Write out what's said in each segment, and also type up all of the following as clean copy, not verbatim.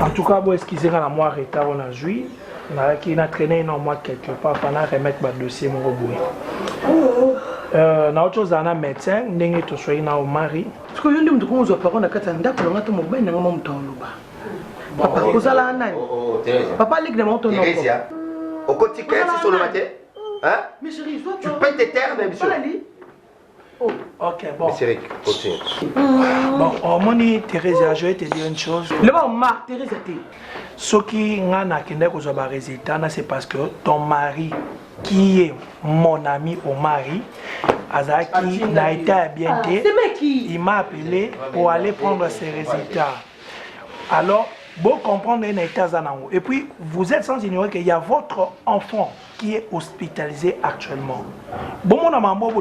En tout cas, bon, excusez moi la retard on a joué. Qui a traîné énormément quelque part pendant remettre le dossier mon robot. Na autre chose un médecin n'engue to soyi na au mari. Parce que yonde mtu kunzo pa kona kata ndako longa to mobile na ngoma mtoloba. Papa kozala nani? Papa ligue de monto non. Thérésia. Au quotidien c'est sur le matin. Hein? Mais chérie, tu peux te taire même sur. Oh, ok, bon. Mais Cyril, continue. Bon, au moni Thérèse, je vais te dire une chose. Le bon Marc, Thérèse a été. Ce qui n'a qu'un résultat, c'est parce que ton mari, qui est mon ami au mari, Azaki n'a été bien il m'a appelé pour aller prendre ses résultats. Alors, bon comprendre un état zanango. Et puis, vous êtes sans ignorer qu'il y a votre enfant qui est hospitalisé actuellement. Bon, mon amant, bon,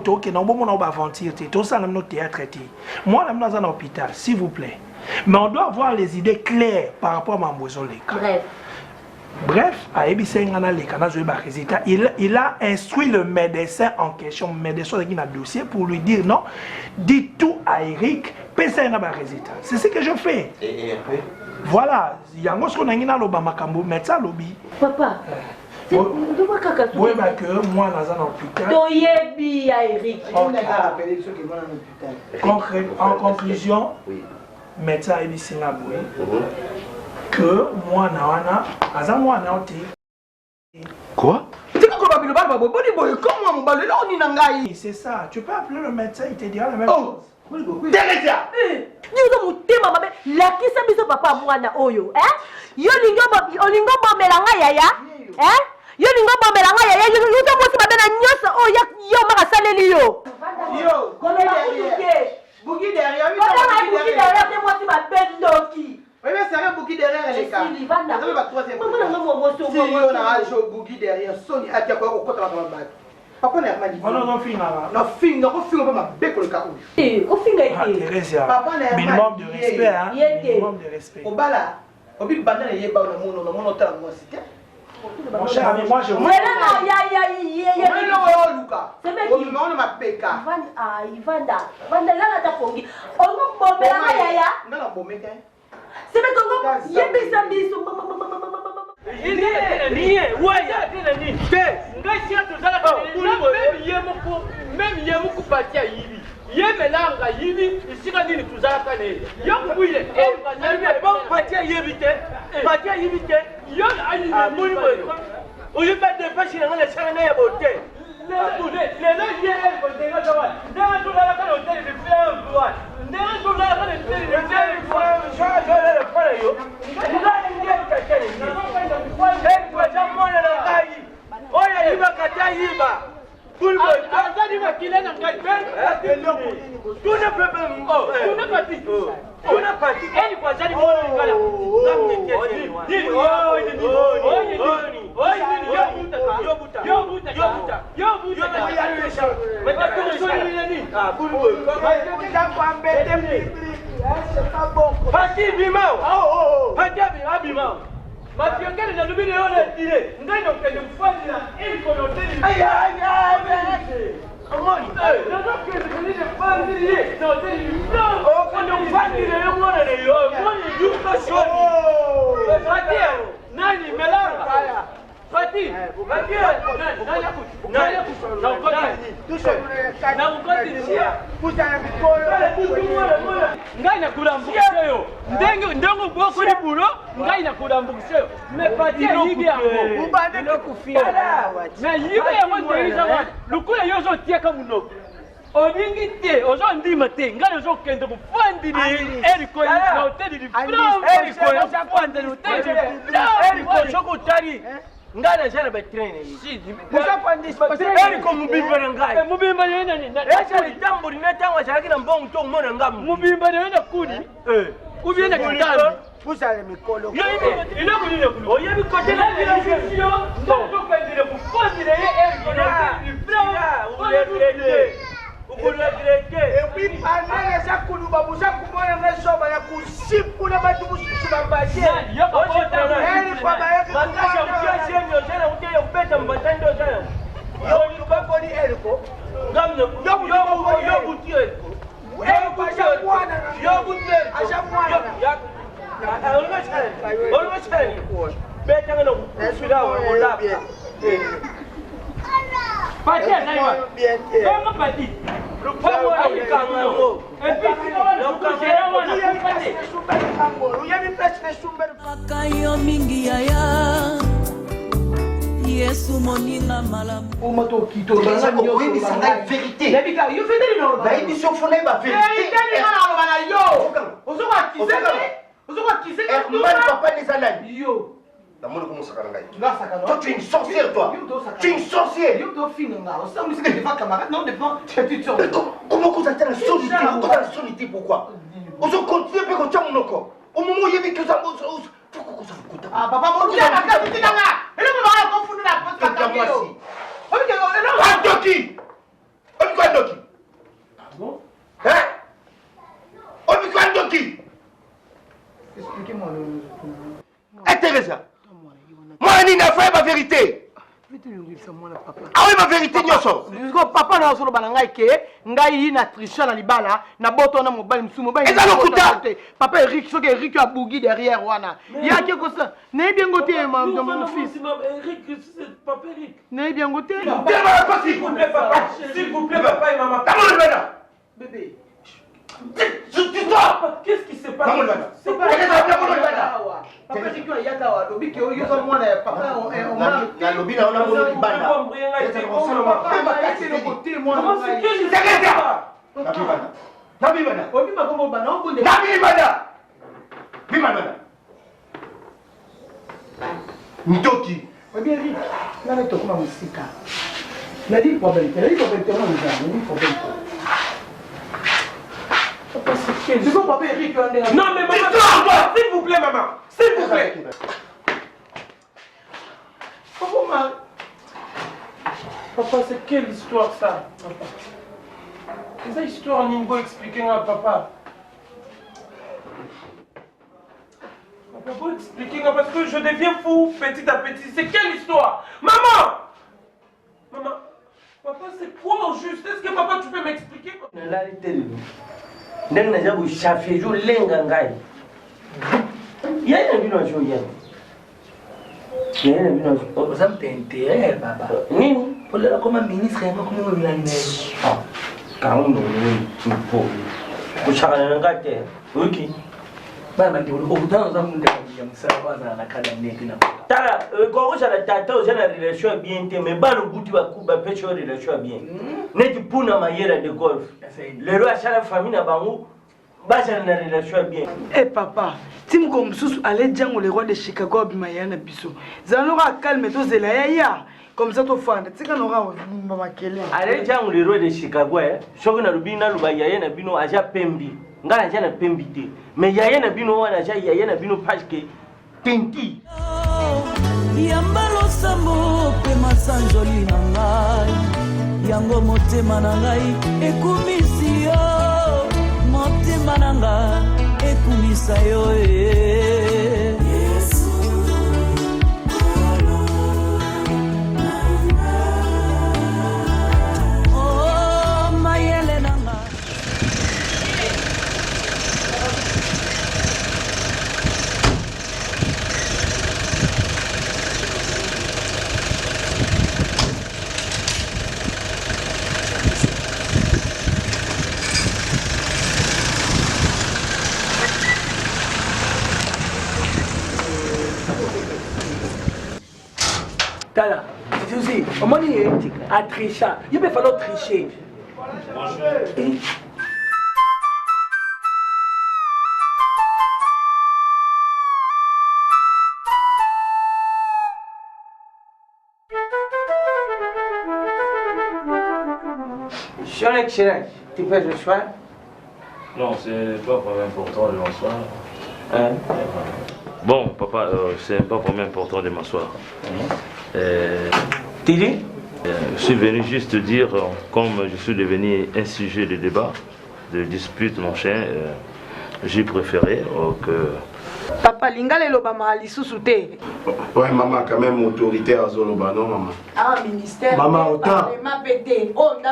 aventure, tout ça, nous théâtre. Moi, je suis dans un hôpital, s'il vous plaît. Mais on doit avoir les idées claires par rapport à mon besoin. Bref, il a instruit le médecin en question, le médecin qui a un dossier, pour lui dire non, dis tout à Eric, c'est ce que je fais. Et après? Voilà, il y a un autre médecin lobby. Papa. Oui, mais que moi, dans un hôpital. En conclusion, médecin est ici que moi, quoi? C'est ça, tu peux appeler le médecin, il te dira la même chose. Thérésia! Yo lingo bombela nga ya yo to mo siba bena nyoso o ya yo maka saleli yo Bouki derrière bouki derrière te mo siba bendoki oui mais c'est un bouki derrière les gars ça va troisième si on a un bouki derrière Sony a quoi au côté de la bague papa n'a pas dit non finga non finga pas ma bec le cas au finga papa n'a minimum de respect hein minimum de respect au bala au big banana yeba no mono ta moi c'était mon cher ami, moi je vois. C'est Yemelanga yibi isika nini tuzaka ne yokubuye bon patia yebite patia yibite yo ayi muri boyo uyu bade pashi na ngale chana ya bote le yele bote ngawa ndanga tulala kana hotel de fleur bois ndanga tulala kana hotel de fleur je le fare yo ndanga ndiye kakene ni kwa jamona na kai oya yiba kata yiba tout ne peut pas dire. Elle quoi ça dit Matiangeli na lubini yole ile ngai ndo kende kufanya ili konote ni amoni ndio kende ni fanya ile na hoteli ni oh kondo kufanya ile yomona le yo moni yuko shoni fatia nani melanga haya Fati, Fati, na ukoti nishia kutana mikolo ngai na kulambukiseo ndengo boko ni bulo ngai na kulambukiseo me Fati yibi yango ubande no kufia na yibi yango ndeiza wa lukula yozo tiaka munoko Obingi te, ozo ndima te, ngai ozo kende kufandi ni eriko na hoteli ni eriko ya kufandi ni hoteli eriko shoko tari ngana jana ba train si musa pandi eri ko mubimba ngai mubimba yena ni acha litambo linatangwa chakina mbongo to ngona ngamu mubimba yena kuni kubienda kitambi pusa le mikolo yo ile kuni oye bikote na vision ndo kwendele kufandi le eri ko na ifra ukula greke et puis panele za kuluba musa kumona ngesoba ya kusipu na batu mushuba baje yo kwa baba yake matasha ukiaje ndio jana uje upeta mbatando jana yo bako ni eliko ngamne yo butie Comment pas dit? Akayo mingi yaya Yesu moninga malamu Omato kito bana Oui, c'est la vérité. Nabika yo fete ni no. La émission fondée ma vérité. Ni kana bana yo. Ozo kwa kiseke. Ozo kwa kiseke. Herman papa des années. Yo. La monde commence à carangaï. Nga sakano. Toi tu es une sorcière toi. Tu es une sorcière. Yo do fini nga. O sa musika defa camarade non dépend. Tu sors. Comment vous êtes la solitude? Pourquoi la solitude? Pourquoi? Ozo continue pe ko tchamu noko. Au moment où il y avait que ça pourquoi ça vous coûte? Ah papa mo tu na ka tu nga. Ele mo ba ko funu na poste ka yo. O bi ke no. Doki. On quoi Doki? Ah bon? Hein? On quoi Doki? Expliquez-moi le. Intéressant. Moi, je n'ai pas ma vérité. Ah oui, ma vérité, Nyoso. Papa n'a pas de ke ngai na tricha na libala na boto na mobile msumo ba. Et ça le kuta. Papa Eric soki Eric a bougi derrière wana. Ya ke ko ça. N'est bien goté mon fils. Eric, c'est papa Eric. N'est bien goté. S'il vous plaît papa. S'il vous plaît papa et maman. Bébé. Dis-toi. Qu'est-ce qui se passe? C'est pas Papa c'est quoi yaka wa lobi ke yo so mwana papa on na lobi na ona mona libanda. Comment c'est que je sais ça? Nabibana. Obi ba kombo bana on bonde. Nabibana. Bibana. Ndoki. Obi Eric, na ne to kuma musika. Na di problème, na di problème tellement nous avons, na di problème. Papa c'est que je veux papa Eric non mais maman, s'il vous plaît maman, s'il vous plaît. Papa, c'est quelle histoire ça? C'est une histoire Ningo expliquer à papa. Papa, faut expliquer parce que je deviens fou petit à petit. C'est quelle histoire? Maman! Maman, papa, c'est quoi au juste? Est-ce que papa, tu peux m'expliquer? Ça me t'intéresse, papa. Pour le comme un ministre, comment vous l'avez dit? Quand on est ok. Bah, mais autant nous avons ça va la calendrier qui n'a pas. Tala, quand on a la tata, on a la relation bien, mais pas le bout de la coupe, pas de relation bien. N'est-ce pas pour la manière de golf? Le roi a la famille n'a pas où? Bah, j'ai une relation bien. Eh papa, Tim comme sous allez dire le roi de Chicago Abimayana Bisso. Zanora calme tous et la ya. Comme ça tu fais, tu sais qu'on aura maman Kelly. Allez dire le roi de Chicago, choque na rubina lubaya na bino aja pembi. Ngala jana pembi te. Mais yaya na bino wana aja yaya na bino parce que tinti. Yambalo sambo pe masanjoli na ngai. Yango motema na ngai ekumisi yo. Motema na ngai ekumisa yo Tala, tu sais, au moment où il a triché, il va falloir tricher. Chirac, tu fais le choix? Non, c'est pas vraiment important de m'asseoir. Hein? Bon, papa, c'est pas vraiment important de m'asseoir. Tili? Je suis venu juste te dire, comme je suis devenu un sujet de débat, de dispute, mon chien, j'ai préféré que... Papa, lingale lo ba mali susute. Ouais, maman, quand même autoritaire à Zoloba, non, maman? Ah, ministère. Maman, autant.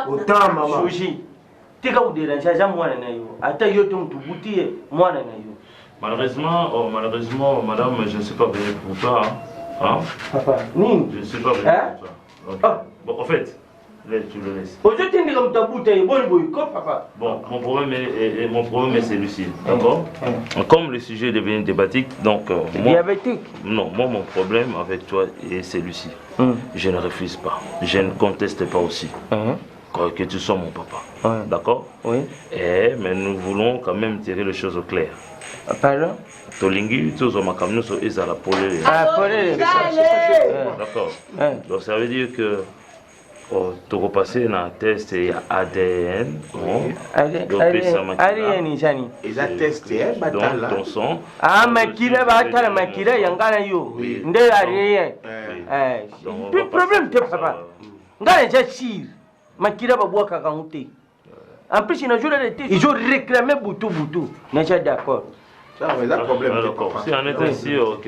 Autant, maman. Chouji, tu vas vous déranger, j'ai moi na yo. Ata yo ton tu bouti, moi na yo. Malheureusement, madame, je ne suis pas venu pour toi. Hein? Papa, ni. Je ne suis pas venu pour toi. Okay. Bon, en fait, Laisse, tu le laisses. Aujourd'hui, tu es comme ta bouteille, papa. Bon, mon problème est celui-ci, d'accord? Comme le sujet est devenu débatique, donc Diabétique? Non, moi mon problème avec toi est celui-ci. Je ne refuse pas, je ne conteste pas aussi que tu sois mon papa, d'accord? Oui. Mais nous voulons quand même tirer les choses au clair. Pardon? Tolingi, tu as ma camion sur la polée. D'accord. Donc ça veut dire que tu repasser dans le test et ADN. ADN, Jani. Ils ont testé, donc ton sang. Ah, Makira, Batala, Makira, Yangana, you. Nde ADN. Plus problème, tu papa. Ngana, j'ai chir. Makira, Baboua, Kakaouté. En plus, ils ont réclamé Boutou. N'est-ce pas d'accord? problème. Si on est sûr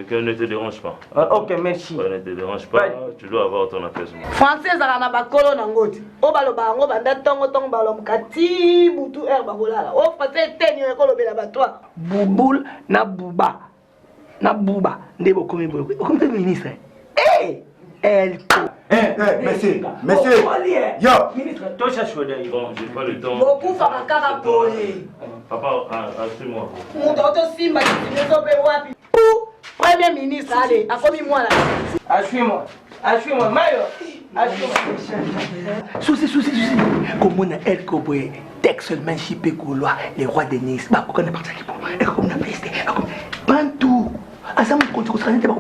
qu'elle ne te dérange pas. Ok, merci. Elle ne te dérange pas, tu dois avoir ton apaisement. Français, ça n'a pas colonne en gauche. Au baloba, on va d'attendre ton ballon. Kati, boutou, herbe, bolala. Au français, tenir un colo de l'abattoir. Bouboul, na bouba. Na bouba. Ndebo, comme le ministre. Eh! Elle. Monsieur, yo! Ministre, toi, ça choisit. Bon, j'ai pas le temps. Beaucoup fera carapolé. Papa, suis-moi. Mon docteur Simba, qui ne peut pas. Premier ministre, allez, a commis moi là. Suis-moi, Mayo. Souci. Comme on a elle qui texte seulement chipé pour les rois de Nice. Bah, qu'on est parti qui pour. Et comme on a pesté. Pantou. Ensemble, on se rend pas au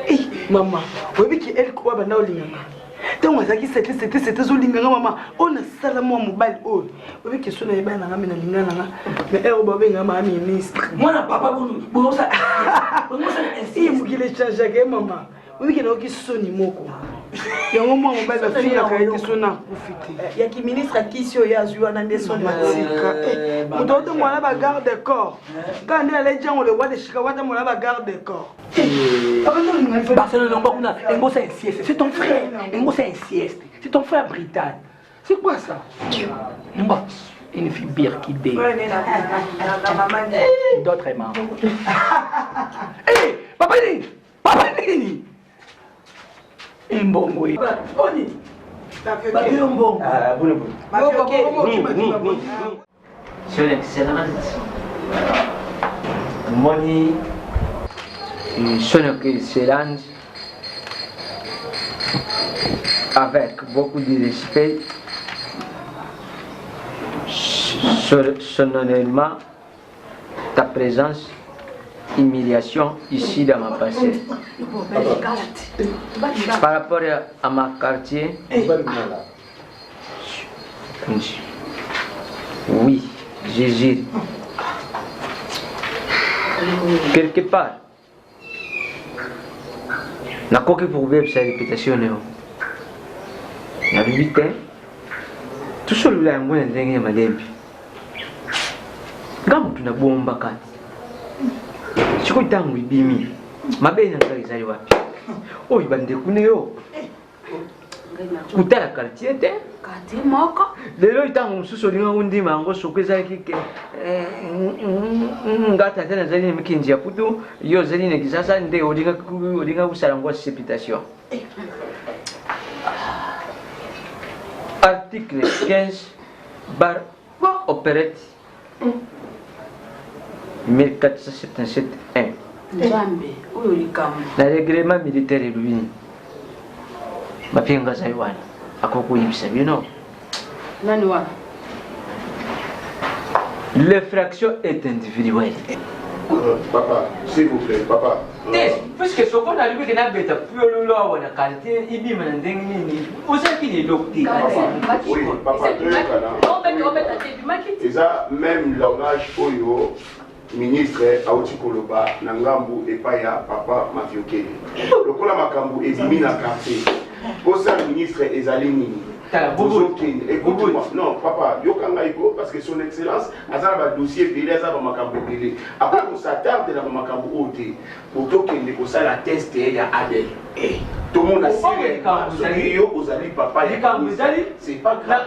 Hey, maman, vous voyez qu'elle croit que nous sommes là. C'était Zolinganga, maman. On a salamé mobile. Vous voyez que ce n'est pas un ami, mais elle va un ministre. Moi, papa, vous ça. Il faut changer, maman. Vous voyez qu'il y a Sony Moko. Il y a un moment où on va faire un sona. Il y a qui ministre qui s'y a joué dans des sons. Vous donnez moi la garde de corps. Quand on est les gens, on le voit de Chicago, on la garde de corps. Barcelone, c'est ton frère. C'est un sieste. C'est ton frère Britannique. C'est quoi ça? Une fille bière qui dé. D'autres aimants. Hé, Papa Nini. Un bon oui. Son Excellence, Moni, Son Excellence, avec beaucoup de respect, solennellement, ta présence, humiliation ici dans ma passée. Par rapport à ma quartier, oui, Jésus. Quelque part, na koki pour vivre sa réputation, na limite, tout seul là, on est dernier madame. Gamu tunabomba kati. Chiko tangu ibimi. Mabenya ngalizali wapi? Oyi bande kuneyo. Kutala quartier te. Quartier moko. Lelo itangu mususu linga undima ngo sokweza kike. Ngata tena zali mikinji ya putu yo zali ne kisasa nde odinga kusala ngo sépitation. Article 15 bar opérette 1477-1. Le règlement militaire est lui. Ma fille est Zaïwan. À quoi vous savez, non? L'infraction est individuelle. Papa, s'il vous plaît, papa. Puisque ce qu'on a lu, c'est que plus loin, on a qualité, il dit, vous savez qu'il est docteur. Oui, papa, et ça, même langage Oyo, ministre Aouti Koloba, Nangambu et Paya, papa Mafioke. Le Kola Makambu est diminué dans le quartier. Pour ça, le ministre est aligné. Écoute-moi, non, papa, Yokangaïko, parce que son excellence, a un dossier belé, a un makambo belé. Après, on s'attarde dans le makambo ôté. Pour qu'il y ait la test, il y a Adèle. Tout le monde a signé. Vous allez, papa, c'est pas grave.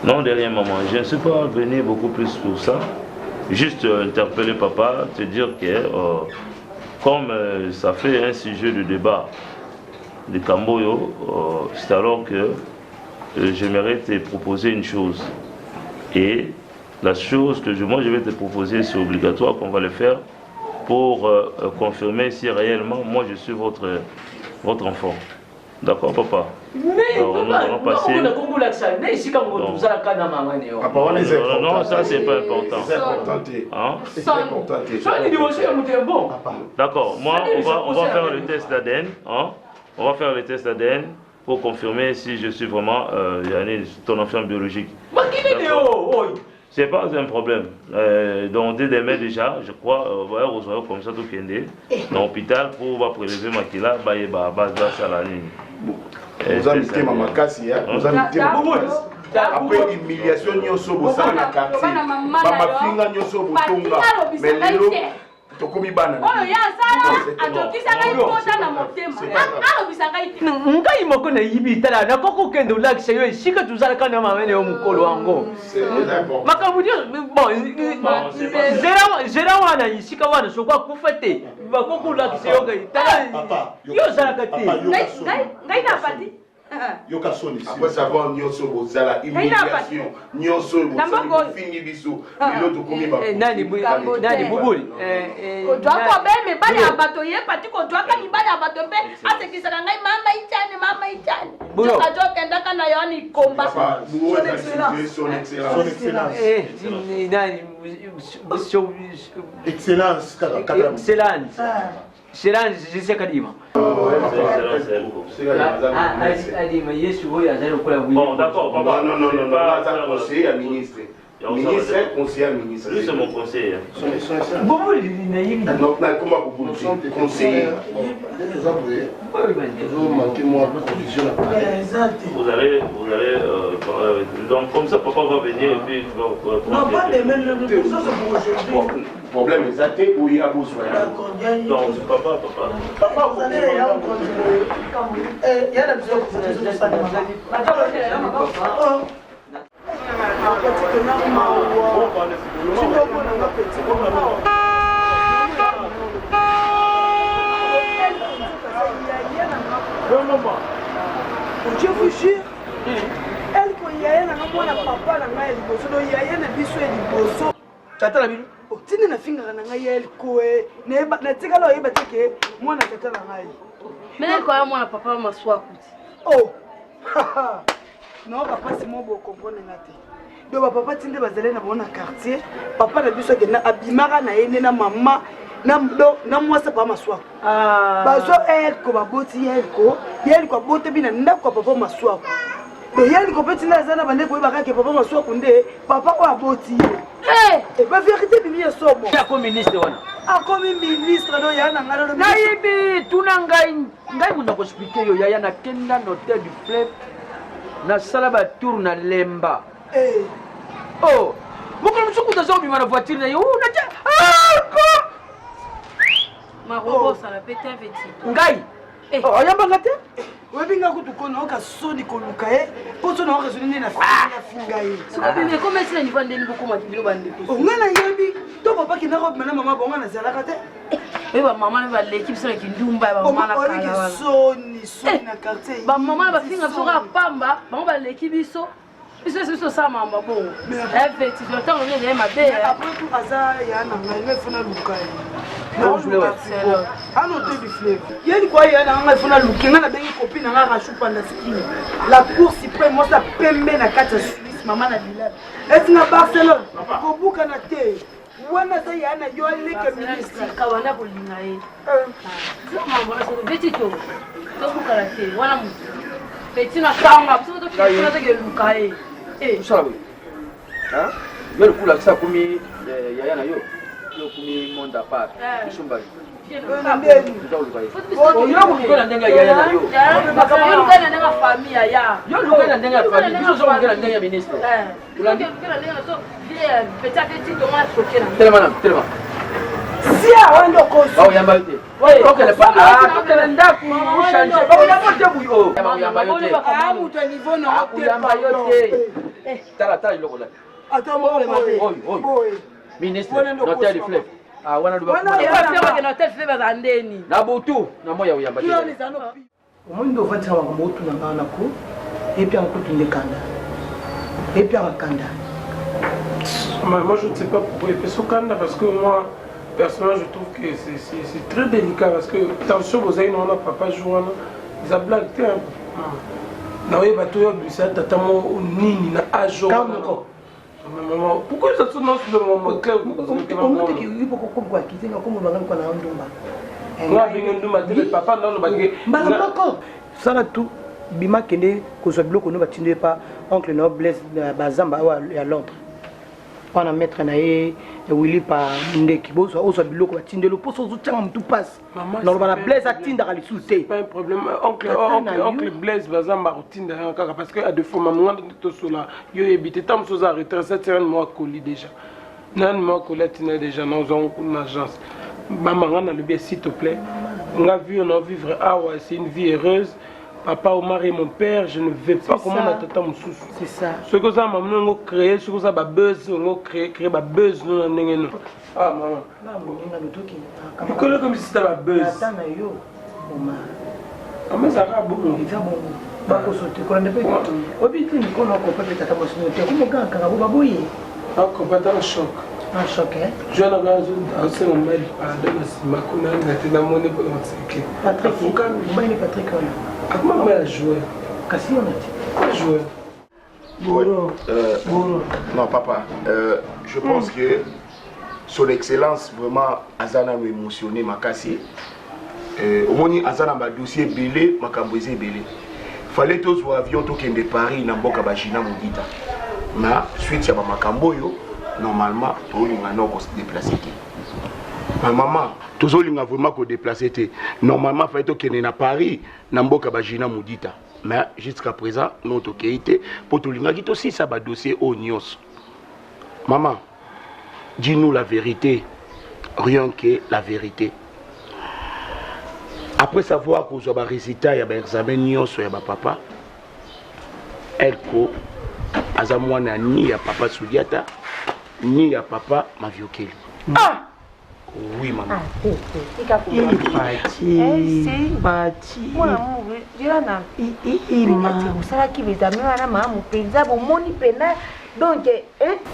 Non, derrière maman, je ne suis pas venu beaucoup plus pour ça. Juste interpeller papa, te dire que comme ça fait un sujet de débat de Kamboyo, c'est alors que j'aimerais te proposer une chose. Et la chose que moi je vais te proposer, c'est obligatoire qu'on va le faire pour confirmer si réellement moi je suis votre enfant. D'accord, papa? Mais alors, nous allons passer... Non, ça c'est pas important. C'est important. D'accord, moi on va faire le test d'ADN. On va faire le test d'ADN pour confirmer si je suis vraiment ton enfant biologique. C'est pas un problème. Donc dès demain déjà, je crois, on va recevoir comme ça tout Kende dans l'hôpital pour prélever Makila, ça la ligne. Vous avez mis Maman Kassi, vous avez mis après l'humiliation, nous sommes au sein de la quartier. Maman Finga, nous sommes au Tonga. Mais les tokomi bana ngai moko na yibi tala na koko kendo lakse yo sika tuzalaka na mamene yo mukolo wango makambo bon zera wana sika wana sokwa kufete bakoko lakse yo ngai tala yo zalaka te ngai na pati yoka soni après savoir nyoso bozala humiliation nyoso bozala fini biso l'autre komi ba nani bubuli ko doa beme bali abato ye pati ko doa kani bali abato pe atekisa ngai mama ichane joka joka ndaka na yani komba son excellence excellence je sais kadima bon d'accord papa non pas conseiller à ministre conseiller ministre lui c'est mon conseiller non comment vous conseiller vous allez donc comme ça papa va venir et puis tu vas non pas demain le problème est athée ou il y a besoin donc papa vous allez il y a la besoin je vous jure, elle quand il y a un mwana papa na ngai liboso do ya yena biso liboso tata na bino tinde na finga na ngai elle ko na tika lo yeba teke mwana tata na ngai mais ko ya mwana papa maswa kuti oh non papa c'est mon beau comprendre ngate do papa tinde bazale na bona quartier papa na biso ke na abimaka na yene na mama na mwasa pa maswa bazo elle ko baboti elle ko bote bina ndako papa maswa do yeli ko petina zana bande ko ba ka papa maswa kunde papa o aboti et ba vérité bibi ya somo ya ko ministre wana akomi ministre do yana ngalo na yibi tuna ngai kuna ko expliquer yo ya na kenda notel du fleuve na salaba tour na lemba oh moko msuku tazobi mara voiture na yo na ja Marobo ça la pété petit. Ngai. Oh ya bangate. Webinga kutukona oka soni koluka poto na oka zuni na finga Siko bime comme si ni vande ni beaucoup matibilo bande. Ngana yebi to papa ki na robe na mama bonga na zalaka te. Ba mama ba l'équipe sur ki ndumba ba mama na kala. Soni na quartier. Ba mama ba finga sora pamba, ba l'équipe biso. Biso ça mama bon. Fait tu entends on est ma belle. Après tout hasard ya na ngai fona luka. Ah non, tu fleuve. Il y a quoi, il y a un enfant looking, on a bien une copine, on a racheté pendant la Cour suprême, moi ça permet la carte Suisse, maman la villa. Est-ce que Barcelone, pour boucan à terre, ou on a ça, il y a un yoïle que ministre. Kawana pour l'inaïe. Maman, c'est petit tout. Donc, boucan à terre, voilà mon. Petit na kanga, tout le monde qui est lukaï. Eh, ça va. Hein? le coup là ça comme yaya na yo comme monde à part bisumba ministre notaire de fleuve ah wana duba na butu na moya uyamba omondo vatsa wa motu na ngana ko epi ankutu ndekanda epi akanda. Moi je ne sais pas pourquoi il fait ce canada parce que moi personnellement je trouve que c'est très délicat parce que attention vous avez non papa jouant ils a blague na oui bato yo bisa tata mo nini na ajo maman pourquoi ça se nomme sur mon moteur comment tu dis il faut qu'on quoi quitter comme on va qu'on a ndumba moi bien ndumba te papa non bagé mbako ça tout bima kende ko so biloko no batinde pa oncle no bless bazamba ya Londres on a mettre na e Willy pa ndeki bo so biloko batinde lo poso zo tanga mtu passe non bana bless atinda kali soute pas un problème oncle bless bazamba rotinda kaka parce que à deux fois maman to sola yo ebité tam so za retraite c'est un mois colis déjà nan mois colette déjà nous avons une agence maman na le bien s'il te plaît on a vu on a vivre c'est une vie heureuse. Papa, Omar et mon père, je ne vais pas comment on attend mon sous. C'est ça. Ce que ça m'a créé, ce que ça m'a buzz, on a créé ma buzz. Ah maman. Pourquoi comme si c'était ma buzz? Attends yo, Omar. Ah mais ça va bon. Il va bon. Pas qu'on saute, qu'on ne peut pas. Obité, qu'on a compris ta tabasse. Comment quand on va bouiller? Ah, qu'on va dans le choc. Un choc, hein? Je n'ai pas assez mon mail de ma commune, la monnaie pour l'encyclé. Patrick, Patrick, à comment on a joué? Qu'est-ce qu'on a joué? Non, papa, je pense que son excellence, vraiment, Azana m'a émotionné, m'a cassé. Au moins, Azana m'a dossier belé, m'a camboisé belé. Fallait tous voir avion de Paris, n'a pas Kabachina Moudita. Mais suite à ma camboyo, normalement, tout le monde a se déplacé. Ma maman, tout le monde a vraiment se déplacé. Normalement, il fallait qu'il y ait à Paris, n'a pas Kabachina Moudita. Mais jusqu'à présent, notre qualité, pour tout le monde aussi, ça va dossier au Nios. Maman, dis-nous la vérité, rien que la vérité. Après savoir que vous avez résultat, il y a un examen Nios, il y a papa, elle ko, azamwana ni ya papa Soudiata, ni ya papa Maviokeli. Ah! Oui, maman.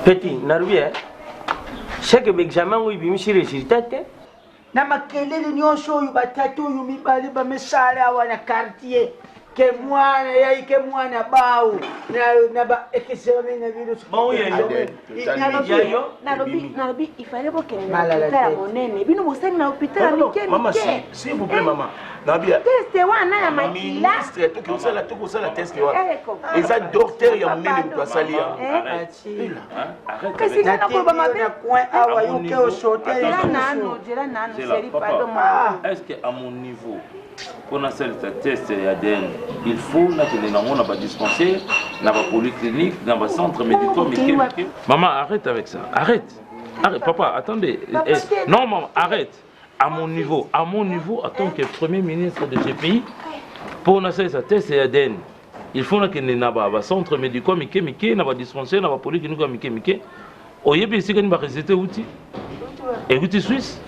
Petit, Narubi, chaque examen où il y a résultat, na makelele nyonso oyo batatu oyo mibale bamesala awa na quartier ke mwana yai ke mwana bao na ba ekeseme na vile bon yayo nalobi ifale bokende na hôpital monene bino bosani na hôpital mikeni maman s'il vous plaît maman nabia test wana ya makila ministre tout ça la test wana eza docteur ya monene mtu asali ya kasi kana ko ba mabe coin awa yoke au sauter jela nano série pardon est-ce que à mon niveau pour cette test ADN il faut que nous dispenser dans la polyclinique dans le centre médical. Maman arrête avec ça, arrête papa attendez non maman arrête à mon niveau en tant que premier ministre de ce pays pour cette test ADN il faut que nous dans le centre médical dans le dispenser dans la polyclinique oyebi ici que nous résultat outil et outil suisse.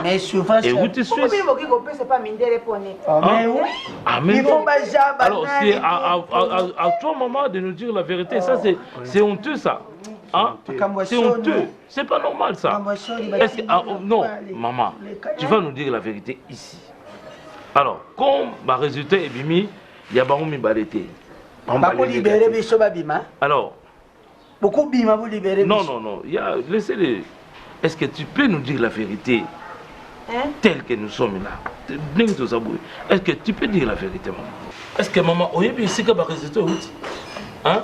Mais souvent, et où tu suis? Il faut alors c'est à toi maman de nous dire la vérité, ça c'est honteux ça. Hein? C'est honteux, c'est pas normal ça. Est-ce que, non maman, tu vas nous dire la vérité ici. Alors comme le résultat est bimi, il y a beaucoup de balletés. Alors beaucoup bima vous libérer. Non, laissez-les. Est-ce que tu peux nous dire la vérité? Tel que nous sommes là. Est-ce que tu peux dire la vérité, maman? Est-ce que maman, ici que le résultat est où? Hein?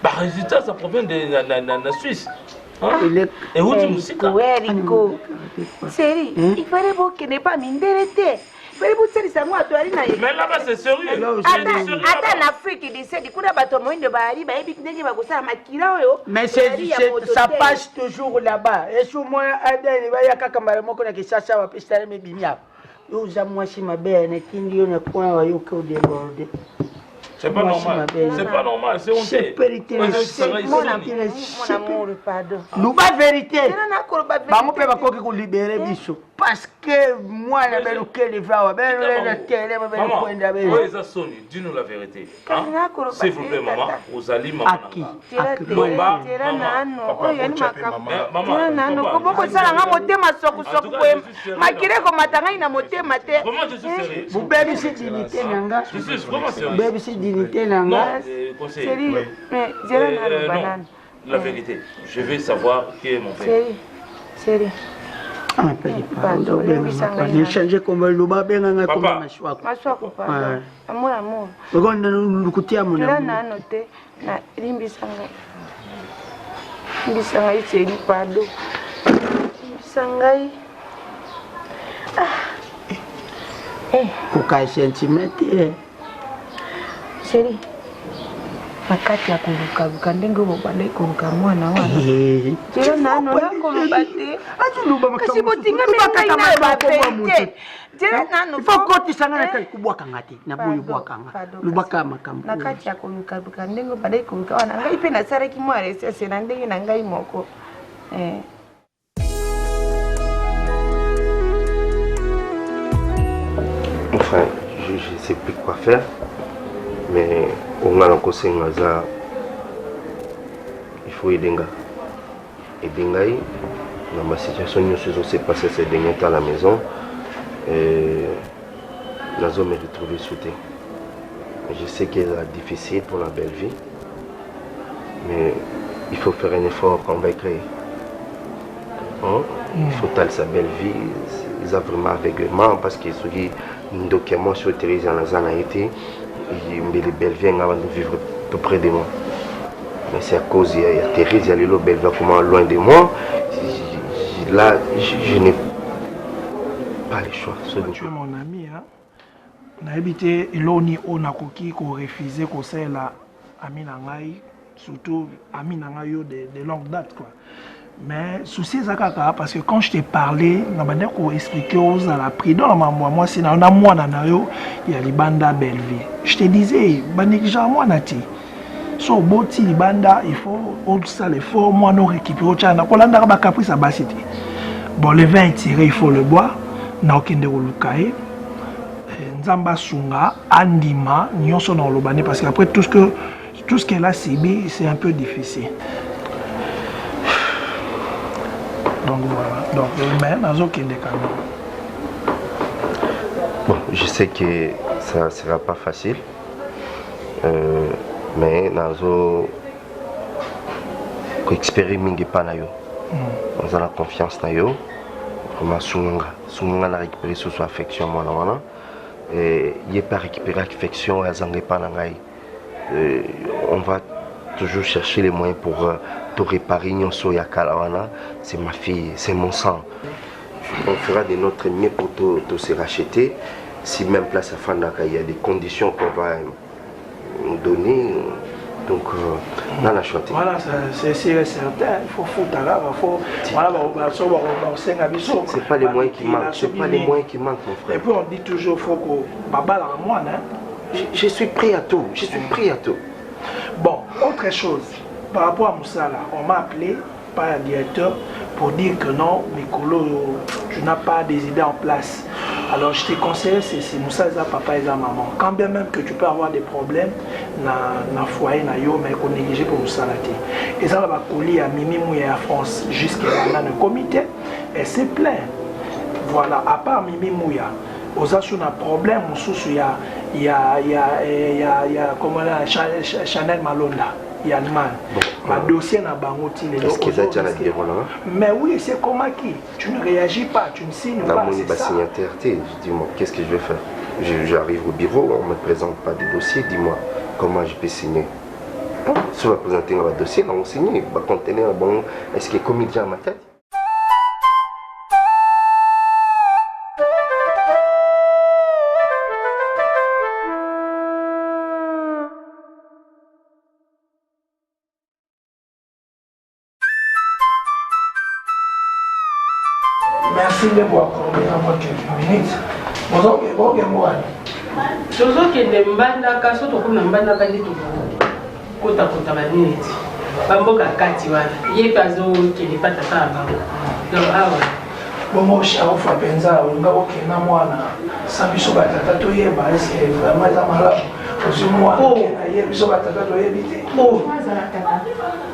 Le résultat, ça provient de la Suisse. Et où tu musique? Ouais, Rico. Série, il fallait qu'il n'ait pas m'intéresser. Mais là-bas, c'est sérieux. Attends, l'Afrique, il dit que mais ça passe toujours là-bas. Et sur moi, il y a quelqu'un qui a ça va pester mes bimia. Yo, moi, si ma belle n'est qu'une ne point à yo que débordé. C'est pas normal. C'est pas normal, c'est honteux. Mon amour, pardon. Nous pas vérité. Maman peut pas qu'on libérer bichou. Parce que moi, la belle auquel les voix, belle la télé, ma belle point d'abeille. Oui, ça sonne. Dis-nous la vérité. S'il vous plaît, maman. Vous allez maman. La vérité, je veux savoir qui est mon père. Série. J'ai changé comme le bas, bien un comme ma choix. Amour, amour. Nous coûter à mon amour. Noté, na Rimbisanga. Rimbisanga, c'est pardon. Rimbisanga. Kuka sentimenté. Chérie. Makati ya kuruka ndenge ubande kuruka mwana wana. Jero nano nakolobate. Kasi botinga menga na babete. Jero nano fokoti sangana kai kubwa kangati na boyo bwa kanga. Lubaka makambo. Nakati ya kuruka ndenge ubande kuruka wana ngai pe na sara ki mware sese na ndenge na ngai moko. Enfin, je ne sais plus quoi faire. Mais on a encore il faut aider. Aider, dans ma situation, nous s'est passé ces derniers temps à la maison. Et la zone est retrouvée soutée. Je sais qu'elle est difficile pour la belle vie. Mais il faut faire un effort qu'on va créer. Il faut taler sa belle vie. Ils ont vraiment aveuglement parce qu'ils sont dit documents sur le territoire dans la été. Les belles viennent avant de vivre tout près de moi. Mais c'est à cause il y a Thérèse, il y a les belles comment loin de moi. Là, je n'ai pas le choix. Tu es mon ami, hein? On a habité Eloni Onakoki qui a refusé qu'on s'est là, ami Nangaï, surtout ami Nangaï de longue date, quoi. Mais souci Zakaka, parce que quand je t'ai parlé, on a expliqué aux la prix dans moi c'est dans moi il y a les bandes belle vie. Je te disais, déjà moi nati. So boti les bandes, il faut autre ça l'effort moi non récupérer au chana. Pour l'anda ba caprice à basité. Bon le vin tiré, il faut le boire. Na okende olukae. Nzamba sunga andima nyonso na lobane parce que après tout ce qu'elle a ciblé, c'est un peu difficile. Donc voilà, donc mais bon, je sais que ça ne sera pas facile, mais nazo expérimenter pas na yo. On a la confiance na yo. Comment sunga na récupérer sous affection moi na et il pas récupérer affection et azange pas na ngai. On va toujours chercher les moyens pour te réparer. C'est ma fille, c'est mon sang. On fera de notre mieux pour te se racheter. Si même place à Fandaka, il y a des conditions qu'on va nous donner. Donc, là, la chanter. Voilà, c'est certain. Il faut foutre là, c'est pas les moyens qui manquent. C'est pas les moyens qui manquent, mon frère. Et puis on dit toujours, il faut que Baba la moi, je suis prêt à tout. Je suis prêt à tout. Bon, autre chose, par rapport à Moussala, on m'a appelé par un directeur pour dire que non, Mikolo, tu n'as pas des idées en place. Alors je te conseille, c'est Moussa, papa et maman. Quand bien même que tu peux avoir des problèmes dans le foyer, mais qu'on néglige pour Moussa. Et ça va coller à Mimi Mouya à France jusqu'à le comité. Et c'est plein. Voilà, à part Mimi Mouya, aux assurés un problème, il y a comment là, Chanel Malonda. Il y a le mal. Ma dossier n'a pas monté. Mais oui, c'est comme qui. Tu ne réagis pas, tu ne signes pas. Signataire, dis-moi, qu'est-ce que je vais faire? J'arrive au bureau, on ne me présente pas de dossier, dis-moi, comment je peux signer? Si on va présenter un dossier, on va signer, on va contenir bon, est-ce qu'il est commis déjà à ma tête? Merci de vous accorder à moi quelques minutes. Bonjour, moi. tozokende mbandaka so tokómi na mbandaka nde kotakota baneti bamboka kati wana ye mpe azokende mpa tata na bango donc awa bongo shaofa mpenza olinga kokenda mwana sa biso batata toyeba eske vraiment eza malamu ozwi mwana ye biso batata toyebi te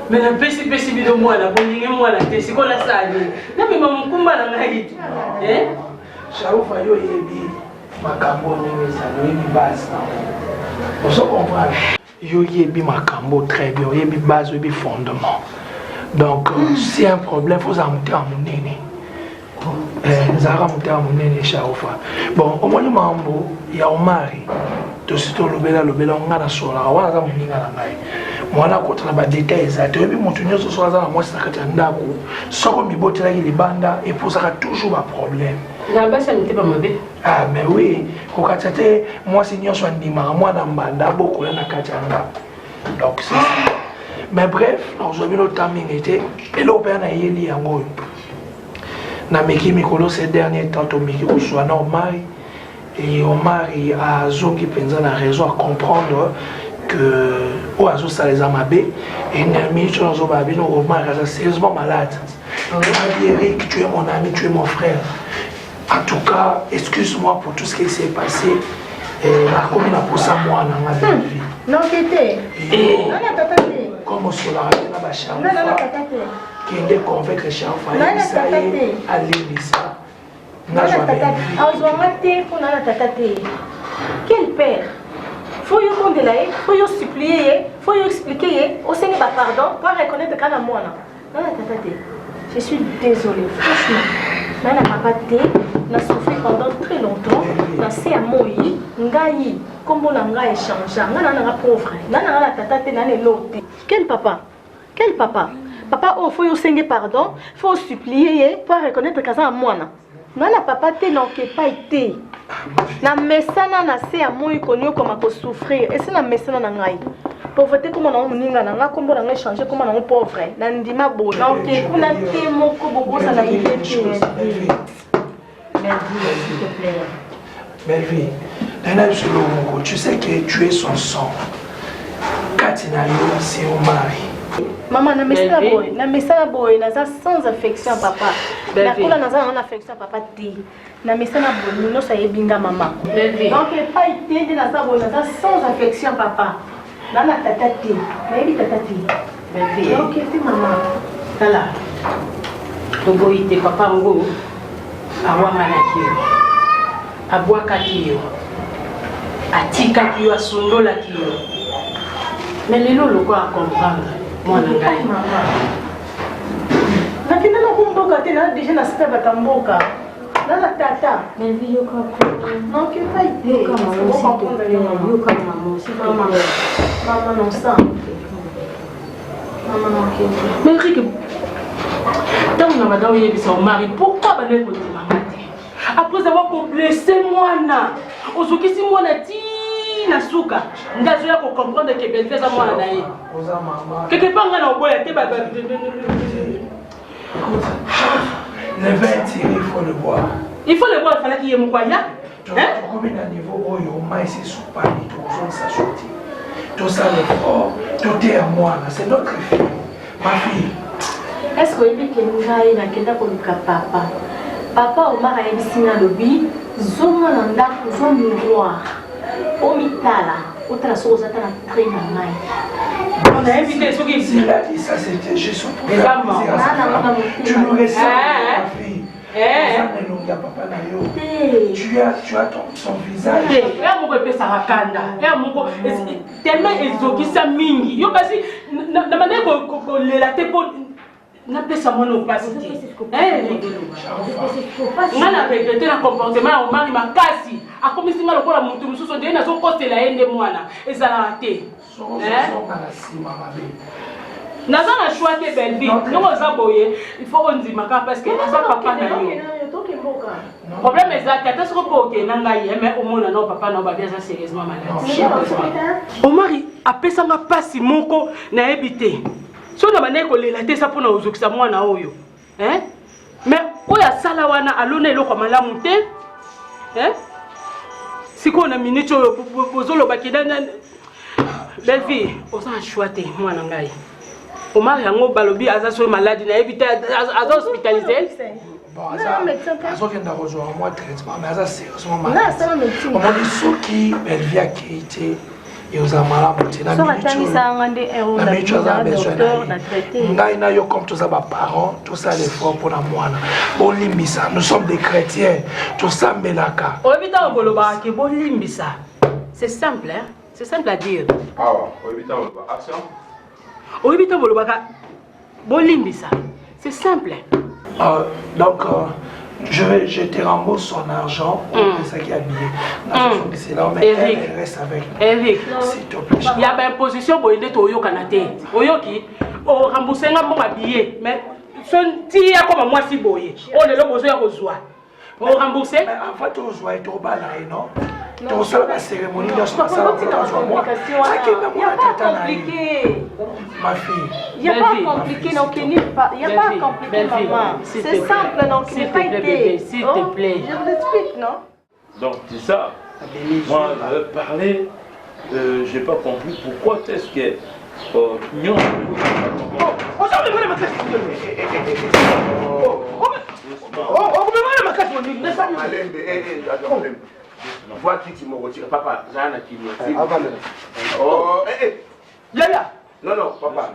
me napesipesi bino mwana bolinge mwana te sikola sali namema mokumba na ngai shaofa yo oyebi makambo ndenge ezali oyebi base nango ozo comprendre yo oyebi makambo très bien oyebi base oyebi fondement donc si un problème faut ozala motema monene ezalaka motema monene shaofa bon omoni mambo ya omari tosi tolobela nga na solaka wana aza moninga na ngai mwana akota na badetail eza te oyebi moto nyonso soki aza na mwasi na kati ya ndako soko mibotelaki libanda eposaka toujours baproblème ah mais oui kokatisa te mwasi nyonso andimaka mwana mbanda abokola na kati ya ndako donc c'est ça mais bref nazwa bino ta mingi te eloko mpe nayeli yango oyo nameki mikolo ces derniers temps tomeki kozwa na omari et omari azongi mpenza na raison à comprendre que o azosala eza mabe et na minute oyo nazobala bino omari aza sérieusement malade abi Eric tu es mon ami tu es mon frère. En tout cas, excuse-moi pour tout ce qui s'est passé. La commune a posé moi dans ma vie. Non, c'était. Comme on se l'a rappelé dans ma chambre. Qui est convaincre les champs. Quel père? Faut y condamner, faut y supplier, faut y expliquer. Au Seigneur, pardon, pour reconnaître quand on a moi. Je suis désolée, franchement. Nana papa té n'a souffert pendant très longtemps. Na sé à moi, ngai, comme on a ngai échange, nana na pauvre, nana na tata té nana l'autre. Quel papa? Quel papa? Papa, oh, faut y seigneur pardon, faut supplier pour reconnaître qu'à moi. Nana papa té non que pas été. Na mesana na sé à moi connu comme à souffrir. Et c'est na mesana na ngai. Pauvreté comme on a moninga na comme on a échangé comme on a pauvre. Nandima bo. Donc kuna té moko bobo ça na idée. S'il te plaît. Melvie, tu sais que tu es son sang. Katina yo c'est au mari. Maman na mesana boy na sans affection papa. Na kula na za affection papa té. Na mesana boy no ça yebinga maman. Donc pas été na za boy na sans affection papa. Nana tatati, maybe tatati. Bébé. Ok, c'est maman. Tala. Togo ite papa ngo. Awa manakio. Abwa kakio. Atika kio asundola kio. Mais lelo loko a comprendre. Moi na ngai. Nakina na kumboka te na déjà na sita batamboka. Nana tata. Mais vi yo comprendre. Non, que pas été. Yo comprendre. Maman non ça. Maman non qui. Mais Rick, tant on a madame y est son mari, pourquoi va ne côté maman? Après avoir blessé moi na, ozoki si moi na ti na suka, ndazo ya ko comprendre que belle fais à moi na ye. Quelque part na oboya te ba. Le vin tiré, il faut le boire. Il faut le boire, il fallait qu'il y ait mon quoi. Combien de niveau où il y a au moins ici sous panier, tout le monde s'assortit. Tout ça, l'effort, tout est à moi, c'est notre fille. Ma fille. Est-ce que vous avez dit que papa? Papa, Omar a dit que lobby, zone nanda, zone miroir. Omitala, autre chose, à très mal. On a invité ceux qui s'il a dit ça, c'était juste pour faire plaisir. Tu nous ressembles, ma fille. Tu as son visage. napesa mwana opasi te nga na regrete na comportement ya omari makasi akomisi nga lokola motu mosusu ndenge nazokosela ye nde mwana ezalaka te naza na choix te belvi ndenge oza boye il faut ondimaka parce que aza papa na yo problème eza te ata soki mpo okende ngai ye mais omona nao papa nao babi aza sérieusement malade omari apesanga mpasi moko nayebi te so na banaye kolela te eza mpona ozokisa mwana oyo mais oyo asala wana alona eloko malamu te sikoyo na minute oyo bozolobaki belvi oza na choix te mwana ngai omari yango balobi aza soki maladi nayebi te aza hospitalisé azokenda kozwa mwa traitement mais aza sérieusement malade omoni soki belvi akei te eoza malamu te na minute aza besoin na ye ngai na yo comme toza baparent tosala l'effort mpona mwana bolimbisa nous sommes des chrétiens tosambelaka oyebi ntango bolobaka ke bolimbisa c'est simple à dire oyebi ntango bolobaka bolimbisa c'est simple donc je te rembourse son argent pour ça qui est habillé. C'est là, mais elle reste avec nous. Eric, s'il te plaît. Il y a une position pour aider au Canada. Au Yoki, au rembourser un bon habillé, mais ce qui est comme moi si boye, on est là besoin de joie. Au rembourser. En fait, on joie et au balai, non? Donc ça la cérémonie, là, ça va pour moi. Ça qui est compliqué. Ma fille. Il n'y a pas compliqué, non, il n'y a pas compliqué, maman. C'est simple, non, qui n'est pas été. S'il te plaît. Je vous explique, non? Donc, c'est ça. Moi, parler, je n'ai pas compris pourquoi est-ce que. Non. Vois qui tu me retires, papa, Zana qui me retire. Oh, Yaya. Non, non, papa.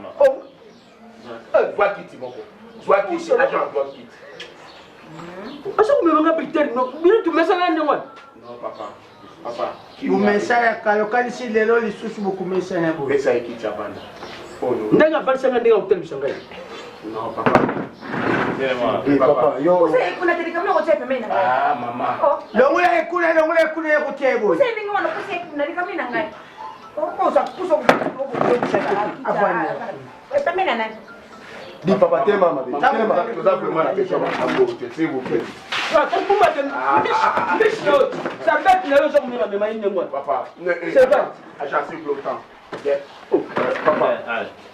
Vois qui tu me retire. Vois qui tu agent, vois qui. Asa kumebanga Peter no bino tumesana nde wana. Non papa. Papa. Umesaya kayokanisi lelo lisusu bokumesana bo. Pesa ikicha bana. Oh non. Ndanga balsanga ndanga hotel bisanga. Non papa. Papa, yo. Você kuna telekama ko tsepe mena. Ah mama. Longula ekuna ko tebo. Você ningo wana ko tsepe na telekama ngai. Oh, ça pousse au Afanya. Pemena nani? Dis papa, t'es maman. Tout simplement la question s'il vous plaît. Papa, c'est pas. Agent s'il vous plaît.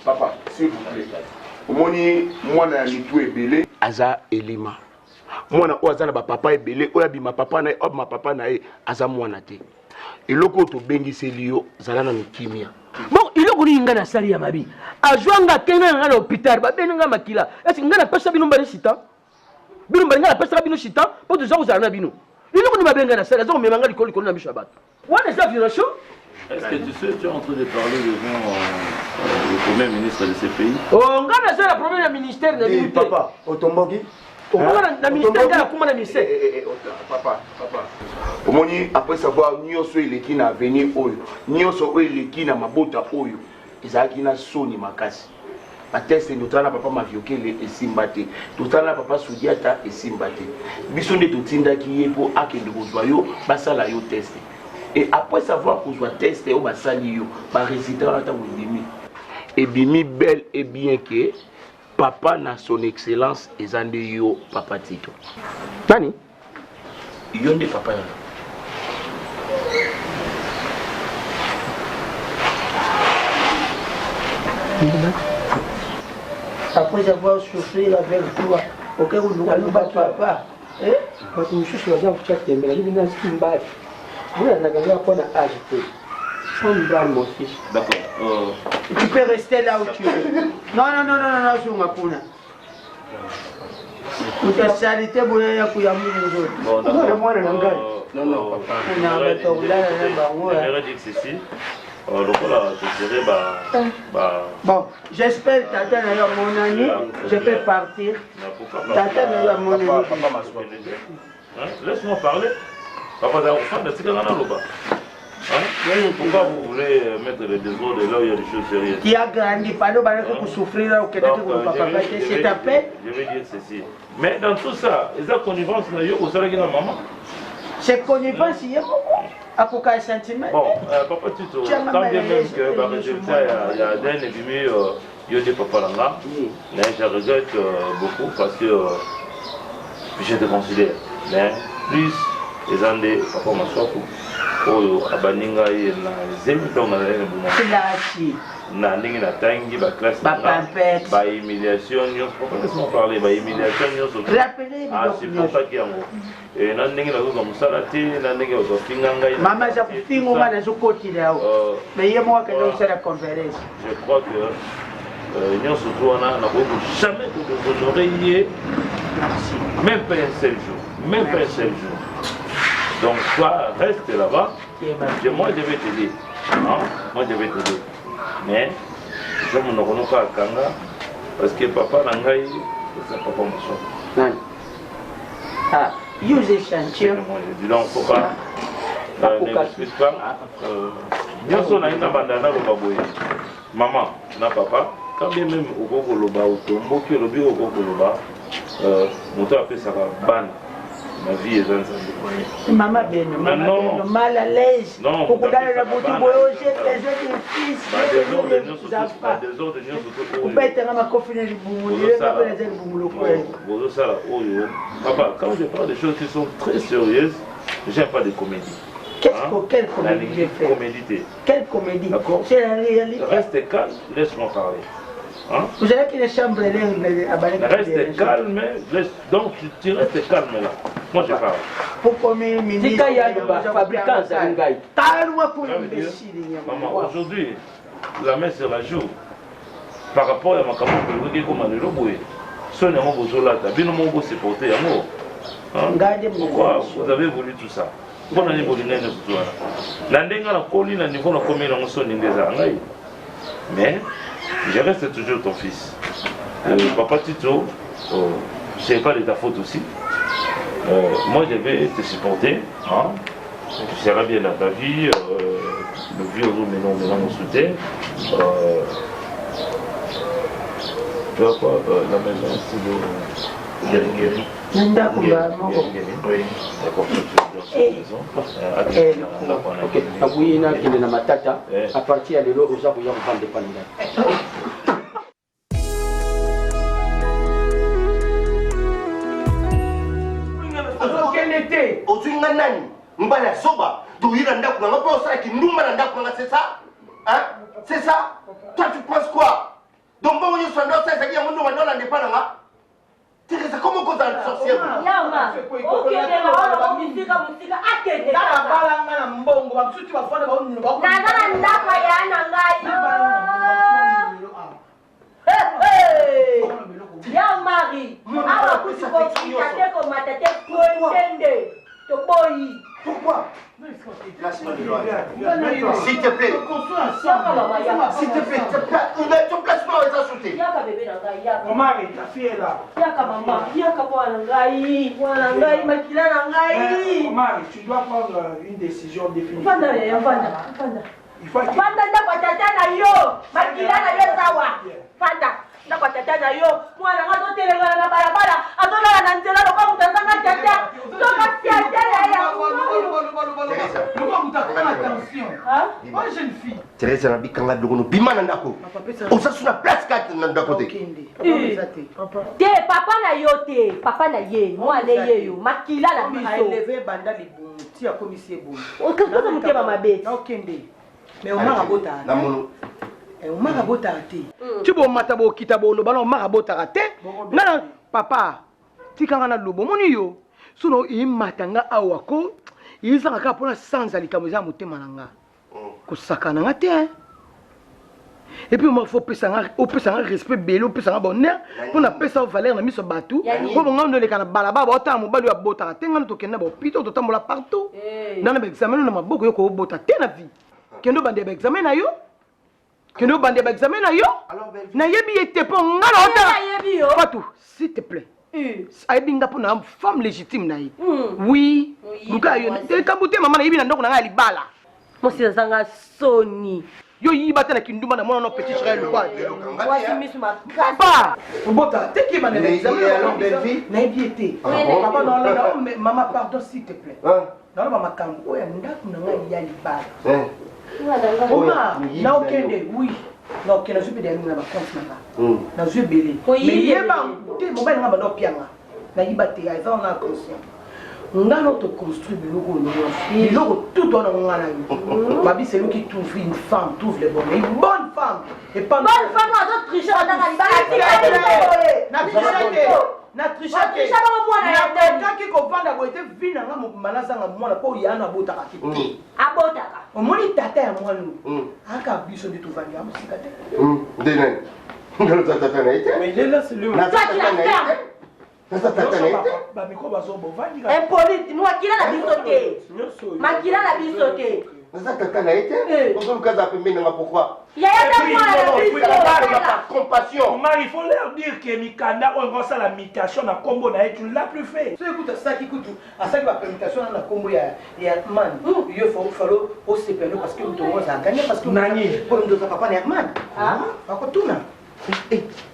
Papa, s'il vous plaît. Omoni mwana mitu ebele aza elima. Mwana o aza na ba papa ebele o yabima papa na e ma papa na e aza mwana te. Eloko to bengiseli yo zala na mikimia. Bon, iloko ni ngana sali ya mabi. Ajwanga kenga ngana hôpital ba benga makila. Est-ce ngana pesa bino mbare sita? Bino mbare ngana pesa bino sita pour de gens na bino. Iloko ni mabenga na sali, zo memanga likoli na bishabat. What is that violation? Est-ce que tu sais, tu es en train de parler devant le premier ministre de ce pays? Oh, ngana sali la premier ministère de l'unité. Papa, otomboki. La ministère de la commande ministère. Papa. Omoni après savoir nyoso eleki na avenir oyo. Nyoso oyo eleki na mabota oyo. Ezaki na soni makasi. Ateste notana papa Maviokele esimba te. Totana papa Sudiata esimba te. Biso nde totindaki ye po akende kozwa yo basala yo test. Et après savoir kozwa test o basali yo ba résultat ata windimi. Ebimi bel et bien que papa na son excellence ezande yo papa Tito. Nani? Yonde papa yana. Après avoir souffert avec toi, ok, vous nous allez pas papa. Parce que je suis là dans le chat, mais la lumière est une balle. Vous n'avez pas à ajouter. Sans balle, mon fils. D'accord. Tu peux rester là où tu veux. Non, sur ma poule. Vous êtes salité, vous avez un coup à Bon, non, papa. Je dit que ceci. Bon, j'espère que Tata n'a pas mon ami, je peux partir. Tata n'a pas mon ami. Laisse-moi parler. Papa, Pourquoi vous voulez mettre le désordre là où il y a des choses sérieuses? Qui a grandi, pas de balai pour souffrir au Québec pour ne pas faire c'est ta paix. Je vais dire ceci. Mais dans tout ça, les connivence, il y a aussi la maman. C'est connivence, il y a beaucoup. À quoi un sentiment? Bon, papa Tito, tant bien même que le résultat, il y a d'un et demi, il y a des papas là. Mais je regrette beaucoup parce que je te considère. Mais plus les années, papa m'a choisi. Oyo abaninga ye na zemi to na le buma Silati na ningi na tangi ba classe ba humiliation nyos pourquoi laisse-moi parler ba humiliation nyos rappeler c'est pour ça qu'il y a et na ningi na zo musala te na ningi zo finganga mama za kufingo mana zo kotila mais yé moi que nous c'est la conférence je crois que nyos to na beaucoup jamais que vous n'auriez même pas un seul jour même pas un seul jour. Donc toi, reste là-bas, et moi je vais t'aider. Moi je vais t'aider. Mais je ne me reconnais pas à Kanga, parce que papa Nangaï, c'est papa Moussa. Ah, use échantillon. Je dis donc, papa, ne m'excuse pas. Nous sommes dans bandana au Baboye. Maman, na papa, quand bien même au Gogoloba, au Tombo, qui est le bureau au Gogoloba, mon temps appelle ça ban. Ma vie est dans un maman bien, maman mal à l'aise. Non, pour regarder la boutique, j'ai des fils. Des ordres de nous, vous mettez ma cofine du boulot, papa, quand je parle de choses qui sont très sérieuses, j'aime pas des comédies. Quelle comédie j'ai fait? Quelle comédie? D'accord. C'est la réalité. Reste calme, laisse-moi parler. Vous avez qu'il est chambre reste calme, donc tu restes calme là. Moi je parle. Pourquoi mes ministres fabricants maman, aujourd'hui, la main sur la joue. Par rapport à ma camarade, je vais comment le robouer. Ce n'est pas besoin là, tu as bien mon se porter à moi. Pourquoi vous avez voulu tout ça? Pourquoi vous avez voulu tout ça? L'andenga la colline, la niveau, la commune, on sonne des années. Mais je reste toujours ton fils. Papa Tito, je ne sais pas de ta faute aussi. Moi, je vais te supporter. Tu seras bien dans ta vie. Le vieux jour, maintenant, on soutient. Tu vois quoi, la maison, c'est le Guéri. Oui, d'accord. À partir de l'eau, vous avez vendre c'est ça? Toi tu penses quoi? Donc bon, nous sommes dans cette guerre, nous sommes dans l'indépendance. C'est comment qu'on a le sorcier? Pourquoi? S'il te plaît. S'il te plaît. Ton placement est insulté. Mon mari, ta fille est là. Mon mari, tu dois prendre une décision définitive. Il faut que... Thérèse na bikanga dogono bimana ndako. Osasuna place kati na ndako te. Te papa na yo te, papa na ye, moi le ye yo, makila na biso. Levé banda liboum, ti a commissaire boum. O que vous me ma bête. Na okende. Mais on m'a bota. Na mono. On m'a bota te. Tu bo matabo kitabo lo bana m'a bota te. Na papa, ti kanga na lobo moni yo. Suno imatanga awako. Ils ont encore pour la sans alikamoza motema nanga. Ko sakana ngate. Et puis il faut pesa un respect bello, pesa un bonheur pour na pesa valeur na miso batu. Ko bonga ndo le kana balaba ba ota mo balu ya bota te ngana to kenda ba pito to tambola partout. Dans le examen na maboko yo ko bota te na vie. Kendo bande ba examen na yo. Kendo bande ba examen na yo. Na yebi ete po ngana ota. Fatou, s'il te plaît. Aibinga pour une femme légitime na oui luka yo te kamboute maman na yebi na ndoko na ngai libala Mosi azanga soni. Yo yibata na kinduma na mwana petit frère le quoi. Wasi misu makasi. Papa, bota, t'es qui man na biété. Papa non non maman pardon s'il te plaît. Non maman kango ya ndaku na ngai ya libala. Oma, na okende oui. Na okende je peux dire na ba compte na. Na je belé. Mais yeba te mobile ngaba no pianga. Na yibate ya za na conscient. On auto construit le logo tout dans le monde. Babi c'est lui qui trouve une femme, trouve les bonnes, une bonne femme. Et pas bonne femme à d'autres tricheurs dans la na tricheur qui comprend d'abord était venu dans mon malasa na moi pour y ana bota ka kiti. Abotaka. On moni tata ya moi nous. Aka biso de tout vania musikate. Denen. Ngalo tata na été. Mais là c'est lui. Toi tu la fermes. Impolite, nous akila na bisote. Makila na bisote. Nasa tata na été. On peut kaza pembe na pourquoi? Il y a pas compassion. Il faut leur dire que Mikanda on va la mutation na combo na tu l'as plus fait. So écoute ça qui écoute à ça qui va permutation na combo ya man. Il faut au CPN parce que tout le monde a gagné parce que nani pour nous papa na man. Ah, akotuna.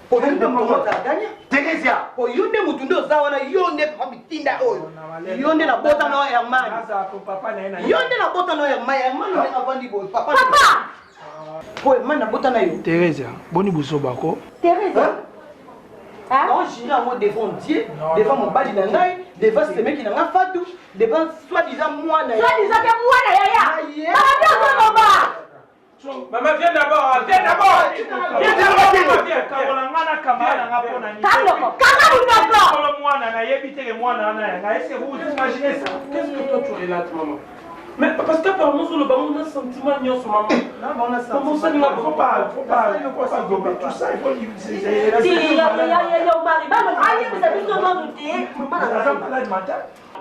Pour nous maman a gagné. Teresia. Pour yonde mutundo zawana yonde pabitinda oyo. Yonde na bota na Herman. Yonde na bota na Herman na avandi boy papa. Papa. Pour man na bota na yo. Teresia, boni buso bako. Teresia. Ah? Non, j'irai en mode devant Dieu, devant mon bali nangai, devant ce mec qui n'a pas fatou, devant soi-disant moi na. Soi-disant que moi na yaya. Maman viens d'abord, viens d'abord. Viens d'abord. Qu'est-ce que toi tu relates, maman? Mais parce qu'apparemment sur le ballon on a un sentiment ignorant sur maman. Non, on a ça. Comment ça, il faut pas gommer tout ça. Il faut si, il y a au mari. Vous avez besoin de douter.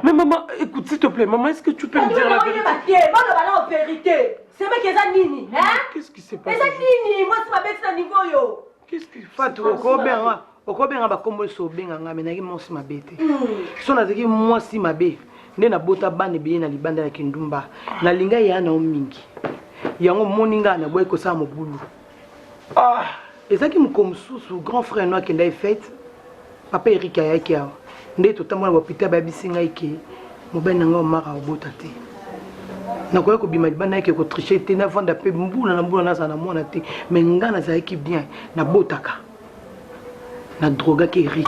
Mais maman, écoute s'il te plaît, maman, est-ce que tu peux me dire la vérité? C'est vrai qu'ils ont nini, hein? Qu'est-ce qui s'est passé? Ils ont nini, moi c'est ma bête à niveau yo. Qu'est-ce qui se passe? Okobenga ba kombo so benga nga menaki monsi mabete. So nazaki mwasi mabe. Nde na bota bane biye na libanda ya kindumba. Na linga ya na mingi. Yango moninga na boy ko sa mobulu. Ah, ezaki mukomsusu grand frère noa kenda fête. Papa Eric ayaki awa. Nde totambola hôpital ba bisinga ike. Mobali nanga omaka obota te. Na koya ko bima libanda yake ko tricher te na vanda pe mbula na mbula na za na mona te. Mais nga na zaiki bien na botaka. Na droga ki Eric.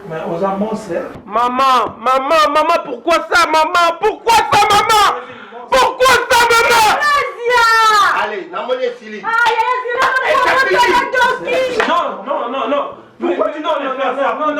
Mais aux amants, c'est... Maman, pourquoi ça, maman? Pourquoi ça, maman? Pourquoi ça, maman? Allez, n'amène Sili. Non. Pourquoi tu n'en fais pas ça? Non,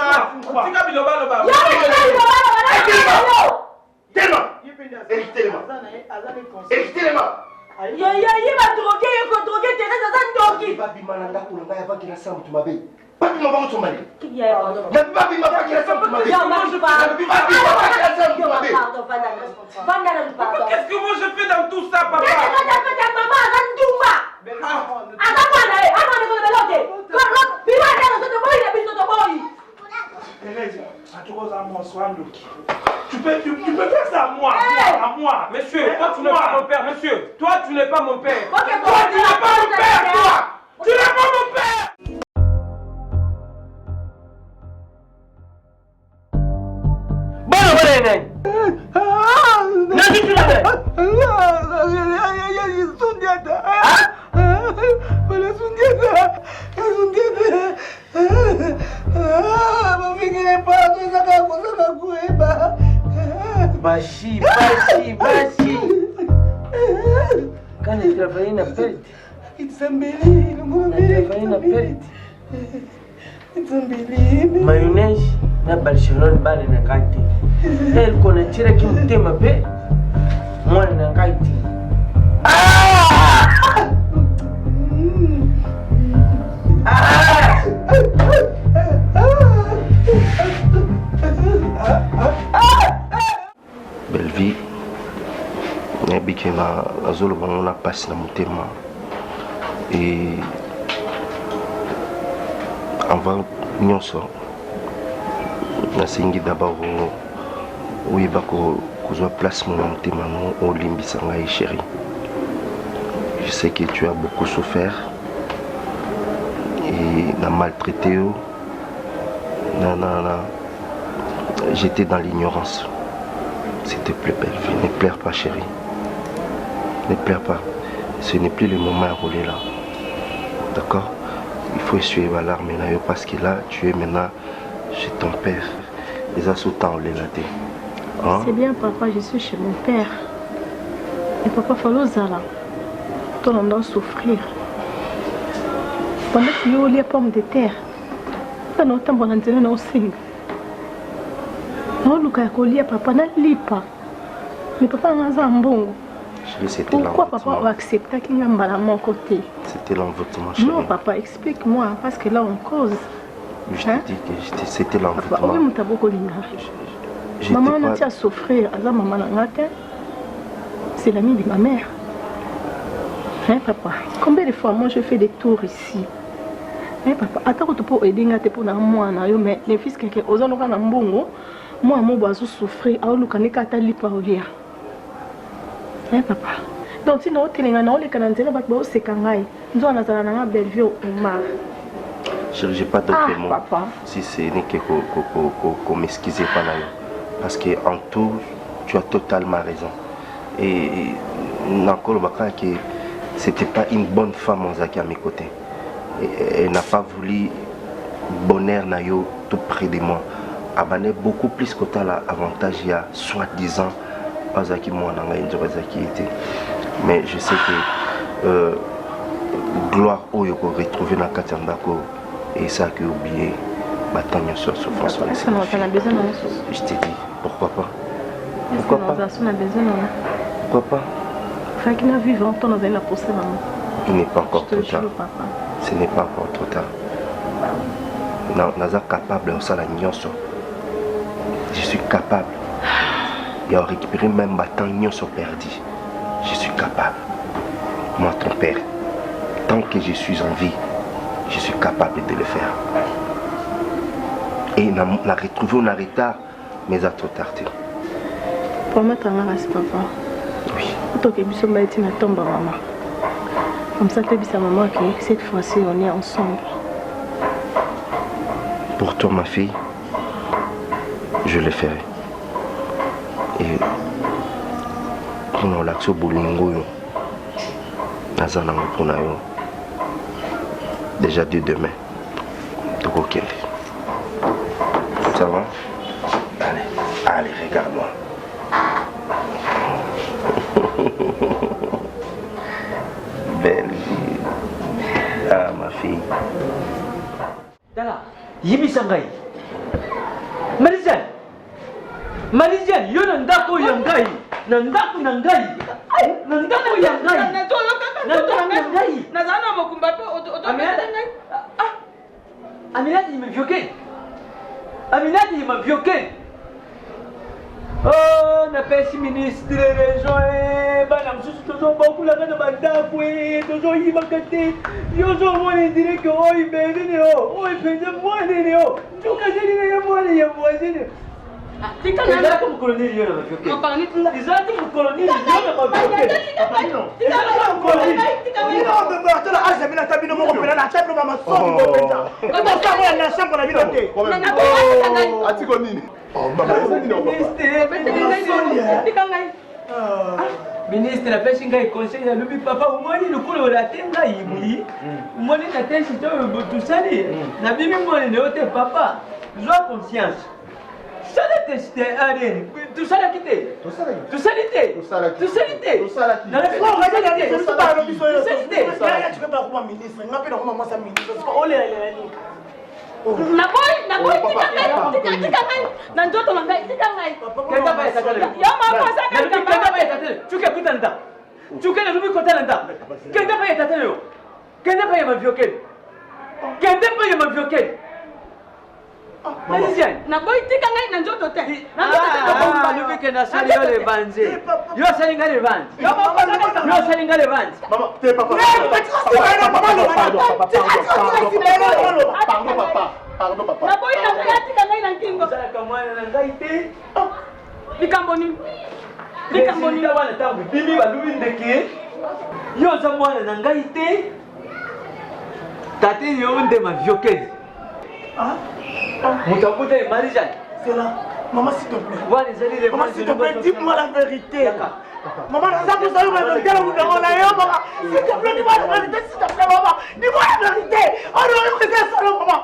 qu'est-ce que moi je fais dans tout ça, papa? faire ça à moi. Monsieur, toi tu n'es pas mon père, monsieur. Toi tu n'es pas mon père. Toi tu n'es pas mon père, toi. Tu n'es pas mon père. Bashi. Quand il travaille na perte. Mayonnaise na Barcelone bale na kati. Elle connaît tira qui me tema pe. Moi na kati. Belle vie. Bikema azolo banona passe na motema. Et avant nyonso nasengi d'abord oyeba Kozwa place mon motema au limbisa ngai chérie. Je sais que tu as beaucoup souffert et n'a maltraité. J'étais dans l'ignorance. S'il te plaît, belle vie, ne pleure pas, chérie. Ne pleure pas. Ce n'est plus le moment à rouler là. D'accord? Il faut essuyer ma larme maintenant parce que là, tu es maintenant chez ton père. Les assautants, les latés. Hein? C'est bien, papa, je suis chez mon père. Et papa, il faut là. Toi, on doit souffrir. Pendant que tu as les pommes de terre, tu as autant de temps pour nous. Papa n'a pas. Mais papa n'a pas bon. Pourquoi papa a accepté qu'il y ait à mon côté? C'était l'envoûtement, chérie. Non, papa, explique-moi, parce que là on cause. Je te dis que c'était l'envoûtement. Maman n'a pas souffrir, maman n'a pas. C'est l'ami de ma mère. Hein, papa? Combien de fois moi je fais des tours ici? Hein, papa? Attends, tu peux aider pour moi, mais les fils qui ont un bongo. Moi, je suis souffrir. Je suis souffrir. Hein, papa? Donc, si nous avons des canaux, nous avons des canaux. Nous avons des belles vies au mar. Je n'ai pas d'autre mot. Papa. Si ce n'est que qu'on m'excuse pas là. Parce qu'en tout, tu as totalement raison. Et encore que c'était pas une bonne femme à mes côtés. Elle n'a pas voulu bonheur nayo tout près de moi. Abandonner beaucoup plus que l'avantage il y a soi-disant mais je sais que gloire où il faut retrouver dans Katiandako et ça qui oublié bataille sur souffrance. Je t'ai dit pourquoi pas. Pourquoi pas? Pourquoi pas? Il n'est pas encore trop tard. Ce n'est pas encore trop tard. Nous sommes capables de faire la nyonso. Je suis capable. Et à récupérer même ma temps nyonso perdu. Je suis capable. Moi, ton père, tant que je suis en vie, je suis capable de le faire. Et la retrouver en retard, mais à trop tard. Pour mettre en race, papa. Oui. Pour que je me mette dans tombe, maman. Comme ça, tu dis à maman que cette fois-ci, on est ensemble. Pour toi, ma fille, je le ferai. Et pour l'action Bolingo, déjà dès demain, tu ça va? Allez, regarde-moi. Belle vie. Ah, ma fille. Dala, Yimi Sangai. Marizan, yo nandako yangai. Nandako nangai. Nandako yangai. Nandako yangai. Nazana mokumba pe oto. Aminati il me vioquait. Aminati il m'a vioqué. Oh, n'a pas si ministre des régions. Banam sous toujours beaucoup la gana banda foué. Toujours il m'a gâté. Yo zo moi les dire que oh il bébé néo. Oh il fait de moi néo. Tu casais les moi les voisins. Tu as déjà comme colonel yo na vioqué. On parle ni là. Déjà comme colonel yo na vioqué. Non. Tu as comme colonel. Non, mais attends là, j'ai mis la table de mon père là, table maman sombre penda. Comment ça va la chambre la vie là? Atiko nini? Oh maman, ministre la pêche ngai conseil na lubi papa umoni lukulu la tenga yimuli umoni na tensi to botusali na bimi moni ne ote papa joie conscience ça la teste arène tout ça la quitter tout ça l'été dans la tu peux pas voir ministre ngapi na comment ça ministre ole Naboy, tikangai. Nanjoto nangai, tikangai. Kenda ba etatele. Yo mama saka kenda ba etatele. Chuke kutanda. Chuke na lubi kotanda. Kenda ba etatele yo. Kenda ba maviokel. Kenda ba maviokel. Marizan, naboy tikangai nanjoto te. Lubi kenda sali yo le banze. Yo sali ngale banze. Yo sali ngale banze. Maman, t'es papa. Pardon papa. Naboy na tikangai nankingo. Sala kamwana nangai te. Likamboni. Président wana tango bimi balubi ndeke. Yo za mwana na ngai te. Tate yo nde ma viokeli. Ah? Mutakuta Marie-Jeanne. C'est là. Maman, s'il te plaît. Voilà, les maman, s'il te plaît, dis-moi la vérité. Maman, ça vous savez, maman, s'il te plaît, dis-moi la vérité, s'il te plaît, maman. Dis-moi la vérité. Oh non, il me fait ça, maman.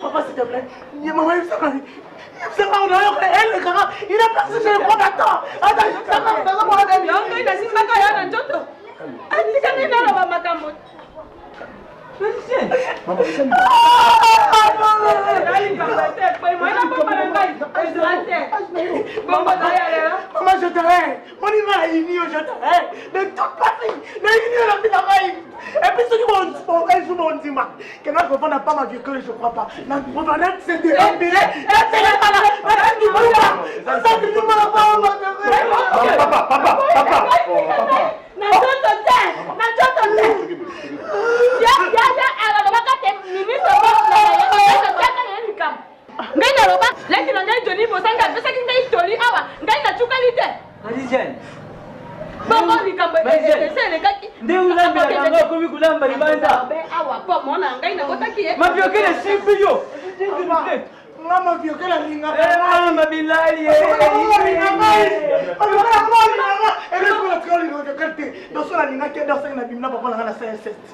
Papa, s'il te plaît. Maman, il me fait il a perdu chez le combattant. Attends, maman, je t'arrête. Mon niveau est uni, je t'arrête. De toute partie, le uni, la vie d'arrête. Et puis ceux qui vont jouer mon dimanche, que notre enfant n'a pas ma vie que je crois pas. Notre enfant c'est de l'embêter. Mama viokela linga. Mama bilali.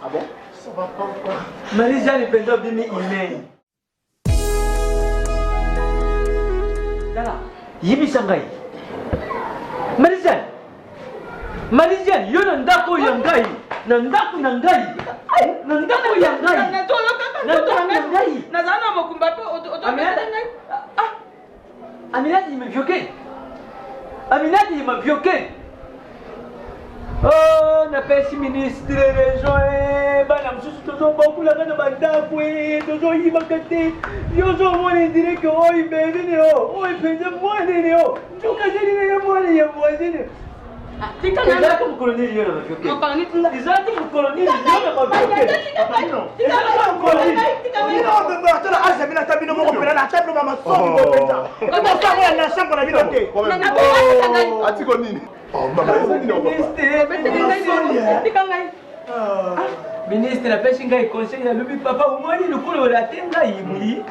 Ah bon? Ça va pas quoi? Marie-Jeanne pendo bimi email. Dala, yibi sangai. Marie-Jeanne. Marie-Jeanne, yo ndako yangai. Ndako nangai. Ndako yangai. Aminati il m'a vioqué. Aminati il m'a vioqué. Oh, n'a pas si ministre de région et banam sous toujours beaucoup la gana banda foué toujours il m'a canté. Yo zo moi dirait que oh il bébé néo. Oh il fait de moi néo. Tu casé néo moi néo moi néo. Tika na comme colonel yo na vioqué. On parle ni tout. Ils ont dit colonel yo na vioqué. Tika na colonel. Ministre la pêche ngai conseil ya lubi papa umoni lukulu la tenga yibi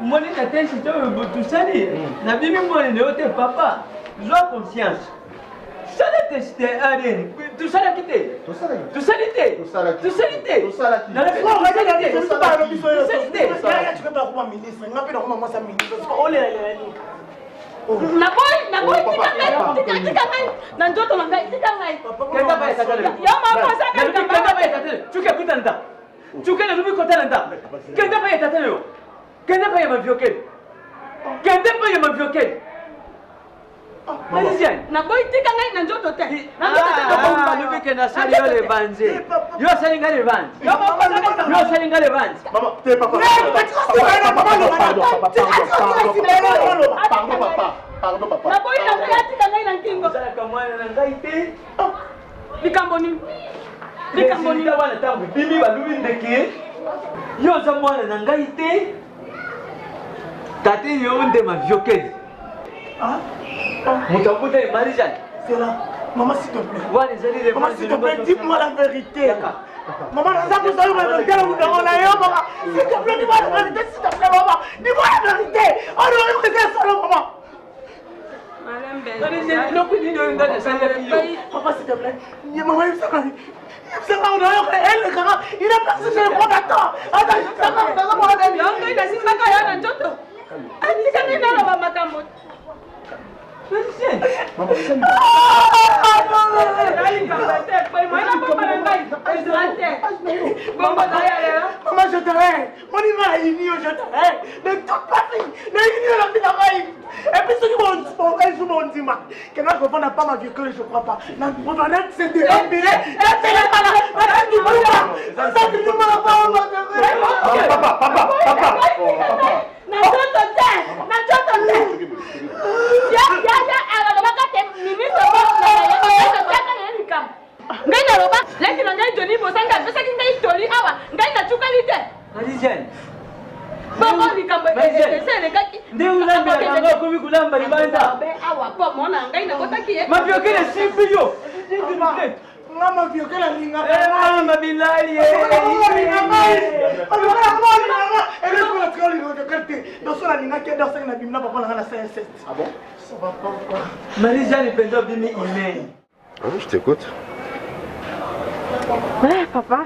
umoni na tensi to botusali na bibi umoni ne ote papa joie conscience ça la tester arène tout ça la quitter tout ça l'était dans la foi regardez tout ça la quitter tu peux pas voir ministre ngapela kwa mama sa ministre ole na boy tika ngai na ndoto na ngai tika ngai kenda ba etatele yo mama saka kenda ba etatele tuke kutanda tuke na lubi kotana nda kenda ba etatele yo kenda ba ya maviokel kenda ba ya maviokel Marie-Jeanne na boy tika ngai na ndoto te na ndoto lubi kenda sali yo le banze yo sali ngai le banze yo sali ngai le banze Maman, t'es papa. Pardon, papa. na boy na ngai tika ngai na kingo sala kamwana na ngai te likamboni likamboni wana tango bimi balubi ndeke yo za mwana na ngai te tate yo nde ma viokeli. Ah? Mutakuta Marie-Jeanne. C'est là. Maman, s'il te plaît. Voilà, les maman, s'il te plaît, dis-moi la vérité. Maman, ça vous savez, maman, s'il te plaît, dis-moi la vérité, s'il te plaît, maman. Dis-moi la vérité. Oh non, il me fait ça, maman. Papa, s'il te plaît. Maman, il me fait ça. Il a perdu chez le combattant. Maman, je t'arrête. Mon niveau est uni, je t'arrête. De toute partie, le uni, la vie d'arrête. Et puis ceux qui vont jouer mon dimanche, que notre enfant n'a pas ma vie que je crois pas. Notre enfant c'est de l'embêter. Banda. Awa, pas mon angai, n'a pas qui est. Ma vieux, quel est si bio? Mama viokela linga. Mama bilali. Ah bon? Marie-Jeanne Pendo Bimi Imen. Je t'écoute. Ouais, papa.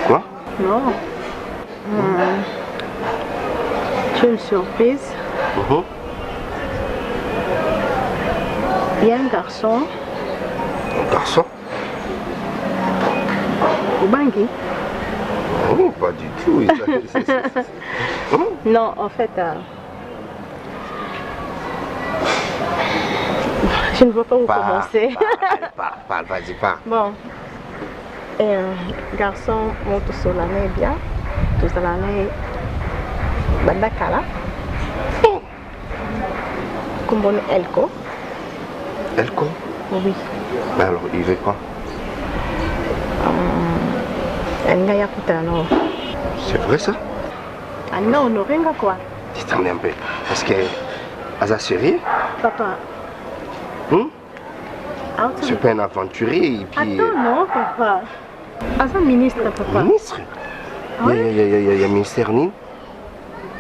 Quoi? Non. J'ai une surprise. Il y a un garçon. Un garçon? Au Bangui. Oh, pas du tout. Non, en fait, je ne vois pas où commencer. Parle, vas-y, parle. Bon, un garçon monte sur l'année bien, tout sur l'année, Bandakala, comme on Elko. Elko? Oui. Mais alors, il veut quoi? C'est vrai ça? Ah non, non, rien quoi. Dis-t'en un peu. Est-ce que... Asa sérieux? Papa. C'est pas un aventurier et puis... Attends, non, papa. Asa ministre, papa. Ministre? Oui. Il y a ministère ni?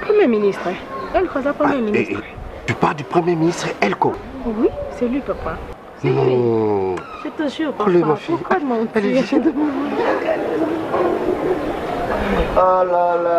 Premier ministre. Elko, c'est premier ministre. Tu parles du premier ministre Elko? Oui, c'est lui, papa. C'est lui. Je te jure, papa. Ma fille. Pourquoi de mon Oh là là.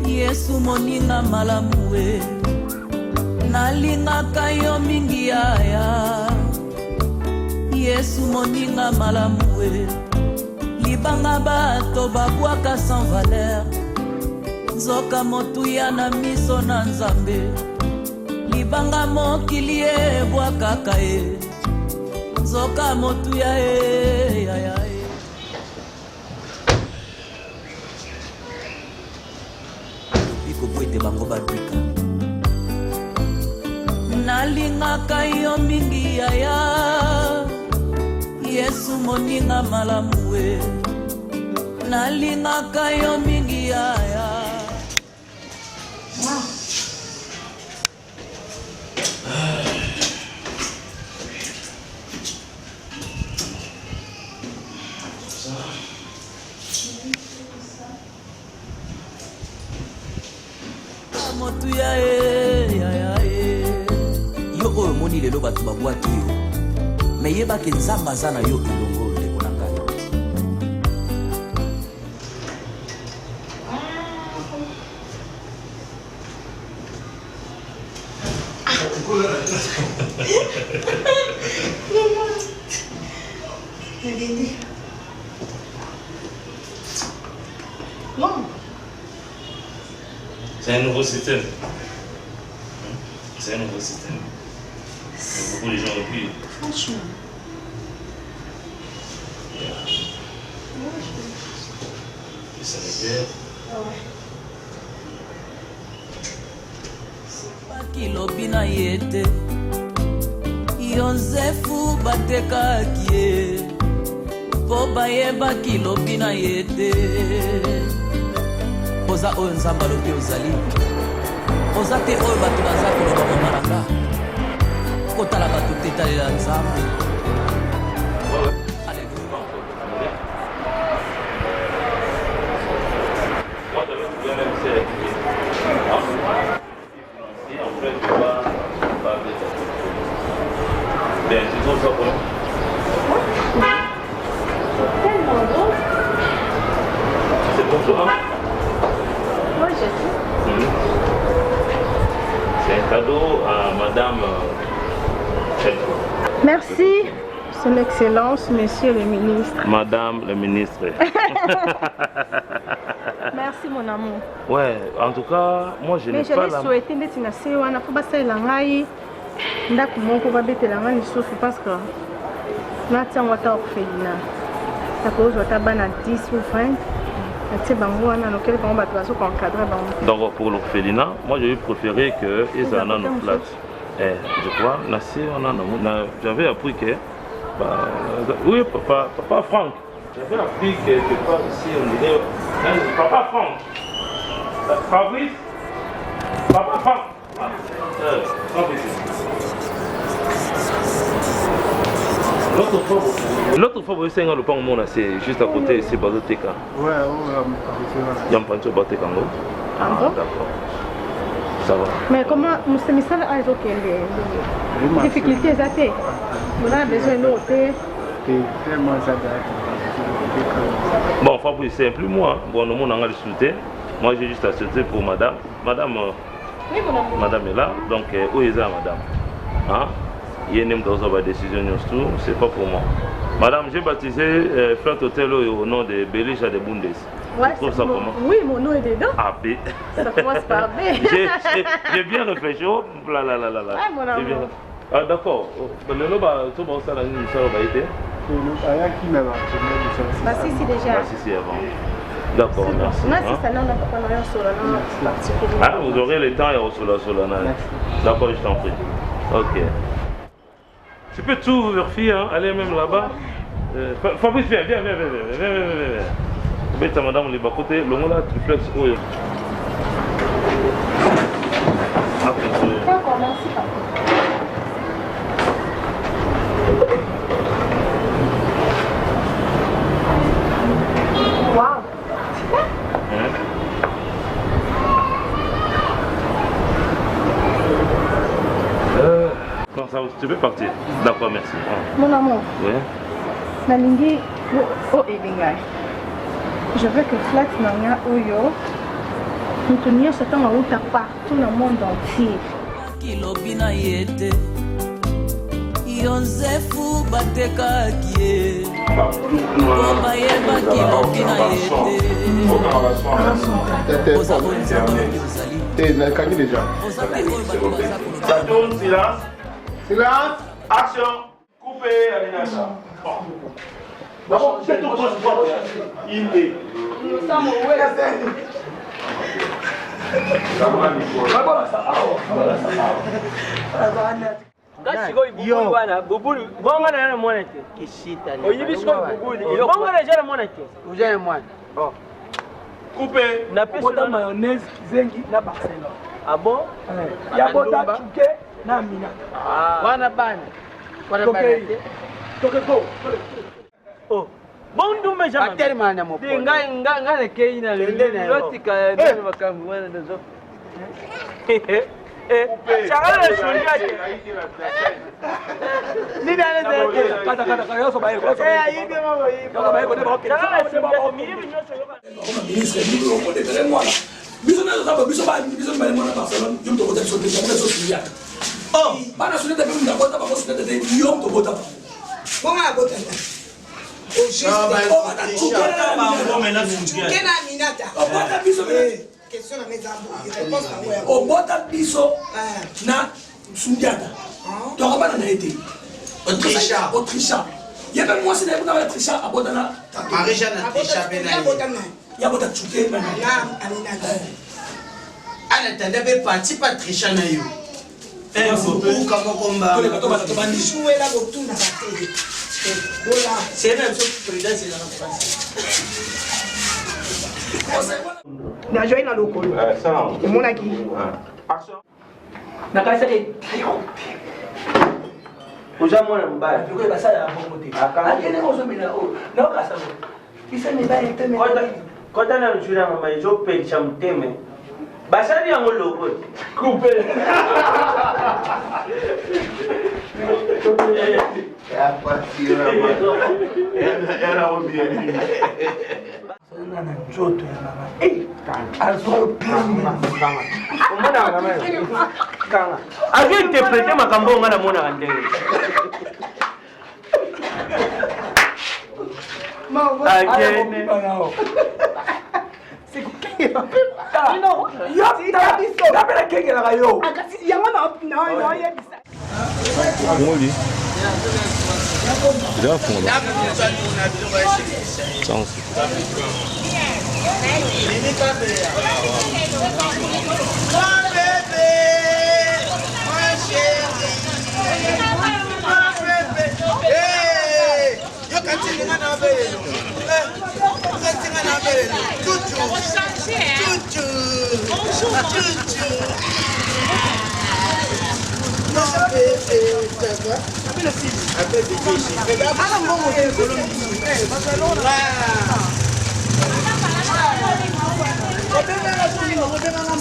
Yesu moninga malamue nalingaka yo mingi yaya Yesu moninga malamue libanga bato babwaka sans valeur nzoka motuya na miso na nzambe libanga mokili ebwakaka ye nzoka motuya yaya Boite bango badrika nalingaka yo mingi yaya Yesu moninga malamue nalingaka yo mingi yaya motuya yo oyo moni lelo bato babwaki yo me yebaki nzambe aza na yo elongo ndeko na ngai C'est un nouveau système. C'est un nouveau système. Beaucoup de gens ont pu. Franchement. Les sanitaires. Kilobi na yete Yosefu batekaki ye po bayeba kilobi na yete oza oyo nzambe alobi ozali oza te oyo bato baza koloba momalanga kotala bato te talela nzambe Excellence, Monsieur le ministre. Madame le ministre. Merci mon amour. Ouais, en tout cas, moi je n'ai pas la... Mais j'allais souhaiter d'être une assez bonne pour passer la maille. Ndaku moko ba bete la maille sauf parce que na tiens wata orphelinat. Ça cause wata bana 10 ou 20. C'est bango on a lequel on va se encadrer bango. Donc pour l'orphelinat, moi j'ai préféré que ils en aient une place. Je crois, j'avais appris que... Bah, oui, papa Franck. J'avais appris quelque part ici, on dirait... Papa Franck. Fabrice. Papa Franck. L'autre fois, vous savez, le pan c'est juste à côté, c'est Bazoteka. Ouais, Yampancho Bateka. Ah bon? D'accord. Ça va. Mais comment, c'est ça a les difficultés à faire. On a besoin de l'autre. Bon, Fabrice, c'est plus moi. Bon, nous avons discuté. Moi, j'ai juste accepté pour madame. Madame est là. Donc, où est madame? Hein? Il y a une décision, c'est pas pour moi. Madame, j'ai baptisé Flat Hotel au nom de Belisha de Bundes. Ouais, ça comment? Oui, mon nom est dedans. Ah, B. Ça commence par B. J'ai bien réfléchi. Oh, là. Ah, mon amour. Ah, d'accord. Le nom, tout le monde, ça a une histoire. Bah, si, déjà. Si, avant. D'accord, merci. Moi, si ça n'a pas rien sur la particulier. Ah, vous aurez le temps et sur la D'accord, je t'en prie. Ok. Tu peux tout vérifier, hein? Allez même là-bas. Fabrice, viens. Bête à madame, les bas-côtés, le mot là, triplex. D'accord, merci, papa. Waouh! Non, ça, tu peux partir. D'accord, merci. Mon amour. Oui. Nalingi, Elingai. Je veux que Flat Nanga Oyo nous tenions ce temps en route partout dans le monde entier. Kilobina yete Yosefu batekaki Bomba yeba kilobina yete déjà. Ça tourne, silence. Silence, action, coupé, Alinata. D'abord, c'est tout pour il est. Nous sommes au Coupé. Bota mayonnaise zengi na Barcelone. Ah bon? Ya bota chuke na mina. Wana bana. Wana bana. Tokeko. Oh. Bondu me jama. Ateri mana mo. Nga le keina le lotika na makambu wana ndozo. Chagala le shonga. Ni dale de. Kata yoso bae. Ayibi mama yi. Bae ko de ba. Chagala le shonga mimi nyoso yoba. Ministre nous ko de tere moi. Biso na za biso ba mo na Barcelone. Yum to bota so de na so siya. Oh, bana so de be mu na bota ba so de yum to bota. Comment la bota? Au juste on va toucher na minata. On bota biso me. Question na mezambo. Réponse na ouais. On bota biso na sundiata. Donc bana na été. Autricha. Il y a même moi c'est na Autricha à botana. Marisha na Autricha bena. Ya bota chuke na aminata. Ana tanda be parti Patricia na yo. Vous kama komba. To ba ni jouer la botuna ba télé. Voilà, c'est même ce président c'est dans la France. Na joie na lokolo. Ça. Et mon aki. Action. Na kasa de Oja mwana mbaya. Tuko basa ya bongote. Akene ozo mina o. Na kasa. Isa ni ba eteme. Kota na njura mama izo pelisha mteme. Basari yango loko. Coupe. Era o bien. Na njoto ya mama. Alzo pima. Omona mama. Kanga. Aje interpréter makambo ngana mona ndenge.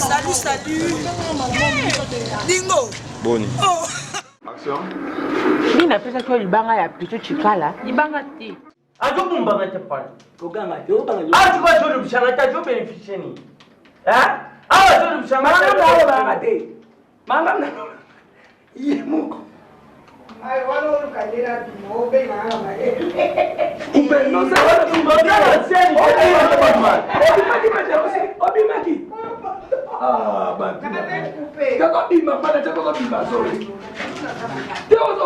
Salut, salut. Dingo. Boni. Action. Nina pesa kwa libanga ya plutôt chikala. Libanga ti. Ajo bumbanga te pala. Koganga, yo banga. Ajo kwa jodo bishanga ta jo beneficie ni. Awa jodo bishanga ta banga te. Manga na. Ye muko. Ai, wala ukadera bimo be manga ma. Kumbe no sa wala tumbanga seni. Obimaki. Ah, bah. Kako bima pana chako bima sorry. Teo so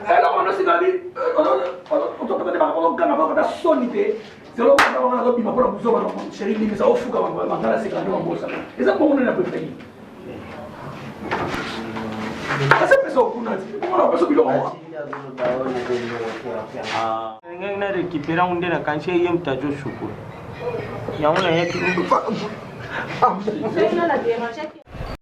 alors on aussi d'aller on toka tena bako kana bako da sonite. Selo bako wana do bima pour buzo bana chérie ni ça ofuka mangala c'est quand on bossa. Et ça pour on n'a pas fait. Ça peut ça kuna. On a pas ça bilo. Ngena récupérer on dena kanche yem tajo shukuru. Ya on a yaki. C'est une la déranger.